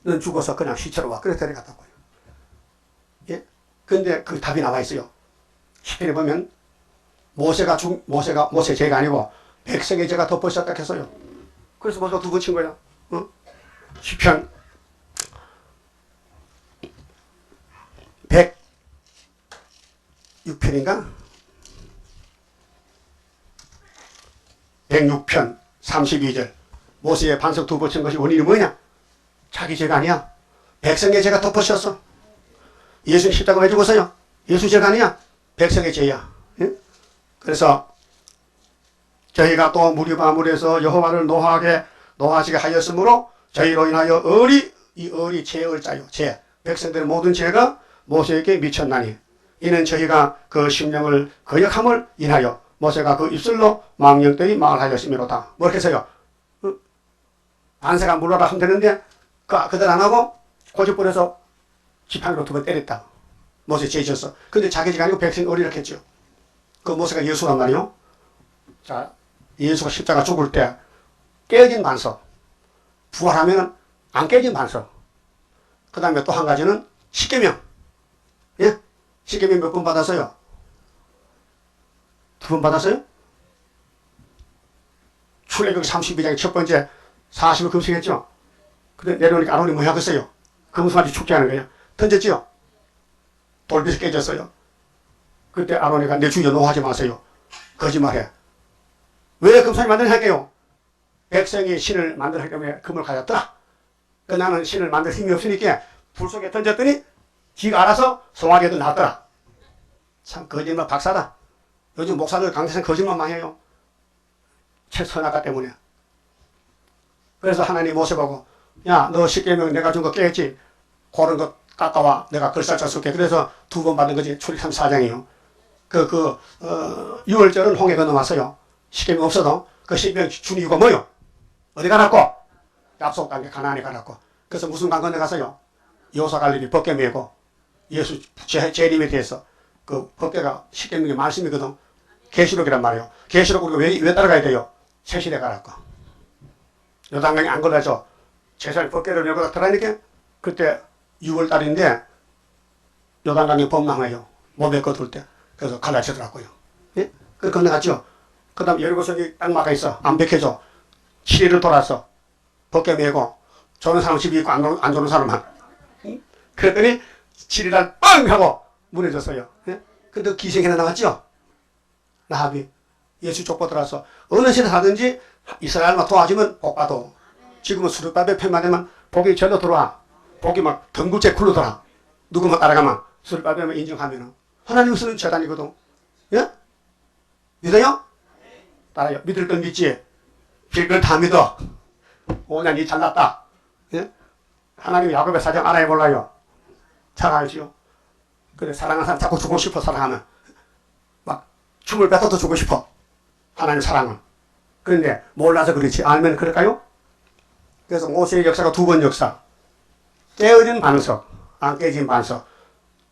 넌 죽어서 그냥 시체로 와. 그래서 데려갔다고요. 예? 근데 그 답이 나와 있어요. 시편에 보면 모세 죄가 아니고 백성의 죄가 덮어졌다 했어요. 그래서 모세가 2번 친 거야. 어? 시편 106편인가? 106편 32절 모세의 반석 2번 친 것이 원인이 뭐냐? 자기 죄가 아니야. 백성의 죄가 덮어졌어. 예수님 십자가 왜 죽었어요? 예수 죄가 아니야. 백성의 죄야. 예? 그래서 저희가 또 무리바물에서 여호와를 노하시게 하였으므로 저희로 인하여 이 을이 죄의 자요. 죄. 백성들의 모든 죄가 모세에게 미쳤나니 이는 저희가 그 심령을 거역함을 인하여 모세가 그 입술로 망령되이 말하였음이로다. 뭐 이렇게 해서요. 반세가 물러라 하면 되는데 그들 안 하고 고집부려서 지팡이로 2번 때렸다. 모세 죄 지었어. 근데 자기 죄가 아니고 백성이 어리라고 했죠. 그 모세가 예수란 말이요. 자, 예수가 십자가 죽을 때 깨진 반석. 부활하면 안 깨진 반석. 그 다음에 또 한 가지는 십계명. 예? 십계명 몇 번 받았어요? 2번 받았어요? 출애굽 32장의 첫 번째 40일 금식했죠? 근데 내려오니까 아론이 뭐 하겠어요? 금수마지 축제하는 거예요. 던졌지요? 돌빗이 깨졌어요. 그때 아론이가 내 주여 노하지 마세요. 거짓말해. 왜 금수마지 만들어 할게요? 백성이 신을 만들어 할 때문에 금을 가졌더라. 그 나는 신을 만들 힘이 없으니까 불 속에 던졌더니 지가 알아서 송아지도 나왔더라. 참 거짓말 박사다. 요즘 목사들 강대상 거짓말 많이 해요. 최선악가 때문에. 그래서 하나님 모세 보고 야 너 십계명 내가 준 거 깨겠지. 그런 거 깎아와. 내가 글살자 쓸게. 그래서 2번 받은 거지. 출애굽 34장이요. 6월절은 홍해 건너왔어요. 십계명 없어도 그 십계명 준 이유가 뭐요? 어디 가라고? 약속 땅에 가나안에 가라고. 그래서 무슨 강 건너갔어요? 여호사 갈렙이 벗게 메고 예수 재림에 대해서 그 법궤가 십계명의 말씀이거든. 계시록이란 말이에요. 계시록 우리가 왜 따라가야 돼요? 세실에 가라고. 요단강이 안 걸려서 제사를 법궤를 메고 들어가니까 그때 6월달인데 요단강이 범람해요. 몸에 거둘 때. 그래서 갈라지더라고요. 예? 그 건너갔죠. 그 다음 여리고성이 딱 막아 있어. 안 bek혀줘. 7일을 돌아서 법궤 메고 조는 사람 집이 있고 안 조는 사람만. 응? 그랬더니 7일날 빵 하고 무너졌어요. 예? 근데 기생이 하나 나왔죠. 라합이 예수 족보 들어와서 어느 시대 하든지 이스라엘만 도와주면 복 받아. 지금은 수르바벨 편만 되면 복이 절로 들어와. 복이 막 덩굴째 굴러들어. 누구만 따라가면 수르바벨만 인정하면은 하나님 쓰는 재단이거든. 예? 믿어요? 따라요. 믿을 건 믿지. 빌 걸 다 믿어. 오냐 니 잘났다. 예? 하나님 야곱의 사정 알아야 몰라요? 잘 알지요? 그래, 사랑하는 사람 자꾸 주고 싶어, 사랑하면. 막, 춤을 뱉어도 주고 싶어. 하나님 사랑은. 그런데 몰라서 그렇지. 알면 그럴까요? 그래서 모세의 역사가 두 번 역사. 깨어진 반석, 안 깨진 반석.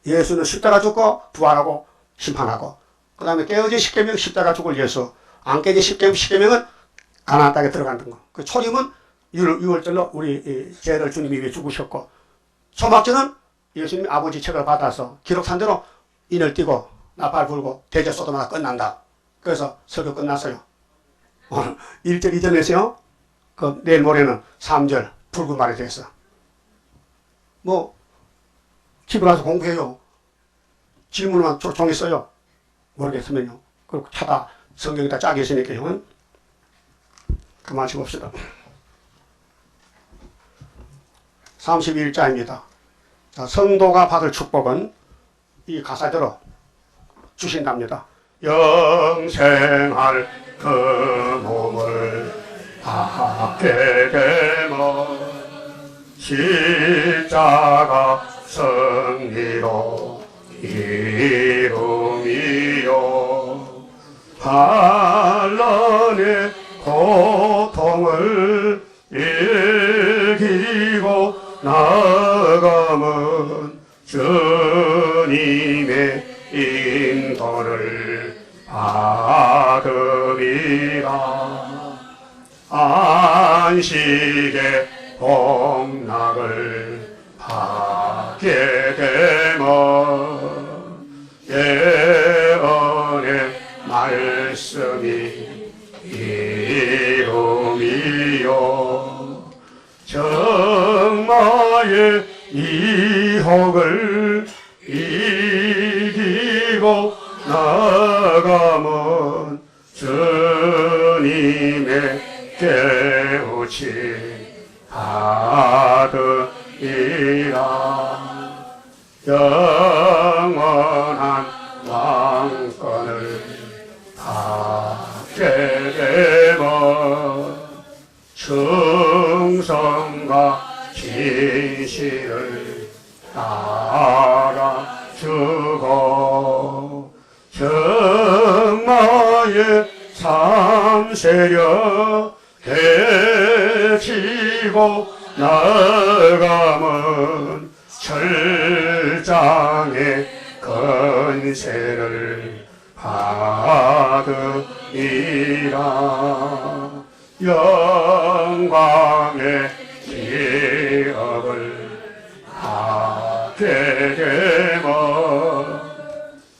예수는 십자가 죽고 부활하고 심판하고. 그 다음에 깨어진 십계명, 십자가 죽을 예수. 안 깨진 십계명은 가나안 땅에 들어가는 거. 그 초림은 유월절로 우리 죄를 주님이 위해 죽으셨고, 초막절은 예수님이 아버지 책을 받아서 기록산대로 인을 띄고 나팔 불고 대제 소도마가 끝난다. 그래서 설교 끝났어요. 오늘 1절 2절에서요. 그 내일 모레는 3절 붉은 말이 됐어. 뭐 집에 가서 공부해요. 질문만 종이 써요. 모르겠으면요. 그리고 차다 성경에다 짝이 있으니까요. 그만 짚읍시다. 31자입니다. 자, 성도가 받을 축복은 이 가사대로 주신답니다. 영생할 그 몸을 받게 되면 십자가 승리로 이루미요 반란의 고통을 이기고 나아가면 주님의 인도를 받으리라. 안식의 복락을 받게 되면 예언의 말씀이 이루미요 정마의 유혹을 이기고 나가면 주님의 깨우치 받으리라. 영원한 왕권을 받게 되면 충성과 진실을 따라주고 정마의 삼세력 해치고 나가면 철장의 건세를 받으리라. 영광의 기업을 받게 되면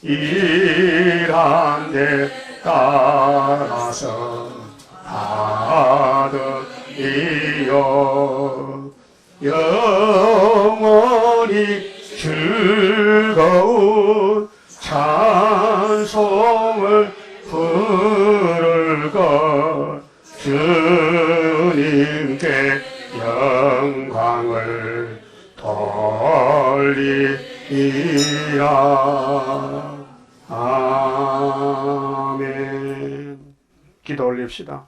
일한 데 따라서 받으리요. 영원히 즐거운 찬송을 부를 것 주님께 영광을 돌리리라. 아멘. 기도 올립시다.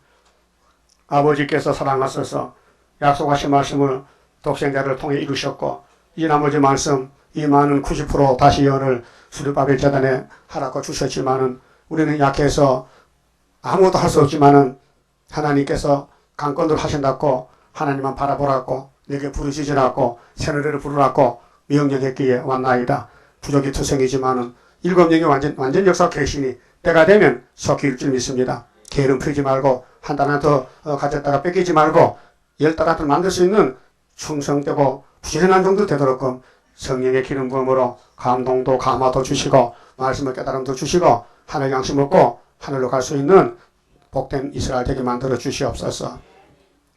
아버지께서 사랑하셔서 약속하신 말씀을 독생자를 통해 이루셨고 이 나머지 말씀 이 많은 90% 다시 예언을 수르바벨 재단에 하라고 주셨지만은 우리는 약해서 아무것도 할 수 없지만은 하나님께서 강권들 하신다고 하나님만 바라보라고 내게 부르시지라고 새노래를 부르라고 명령했기에 왔나이다. 부족이 투성이지만은 일곱 영이 완전 역사 계시니 때가 되면 섞일 줄 믿습니다. 게으름 피우지 말고 한 달 하나 더 가졌다가 뺏기지 말고 10달 만들 수 있는 충성되고 부지런한 정도 되도록 성령의 기름 부음으로 감동도 감화도 주시고 말씀의 깨달음도 주시고 하늘 양식 먹고 하늘로 갈 수 있는 복된 이스라엘 되게 만들어 주시옵소서.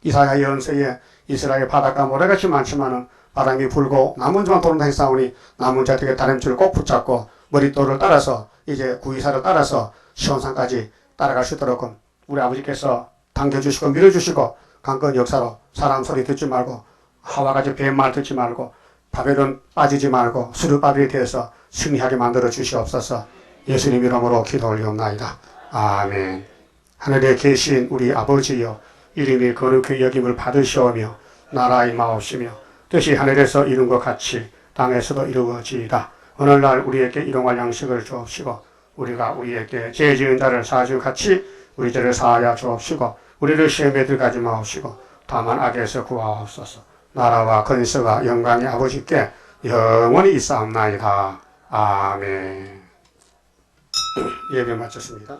이사야 예언서에 이스라엘 바닷가 모래같이 많지만은 바람이 불고 남은 자만 도는다 했사오니 남은 자들에게 다림줄을 꼭 붙잡고 머릿돌을 따라서 이제 구이사를 따라서 시온산까지 따라갈 수 있도록 우리 아버지께서 당겨주시고 밀어주시고 강건 역사로 사람 소리 듣지 말고 하와같이 뱀말 듣지 말고 바벨론 빠지지 말고 수르바벨이 되어서 승리하게 만들어 주시옵소서. 예수님 이름으로 기도 올리옵나이다. 아멘. 하늘에 계신 우리 아버지여 이름이 거룩히 여김을 받으시오며 나라 임하옵시며 뜻이 하늘에서 이룬 것 같이 땅에서도 이루어지이다. 오늘날 우리에게 일용할 양식을 주옵시고 우리가 우리에게 죄 지은 자를 사주 같이 우리 죄를 사하여 주옵시고 우리를 시험에 들어가지 마옵시고 다만 악에서 구하옵소서. 나라와 근세와 영광이 아버지께 영원히 있사옵나이다. 아멘. 예배 마쳤습니다.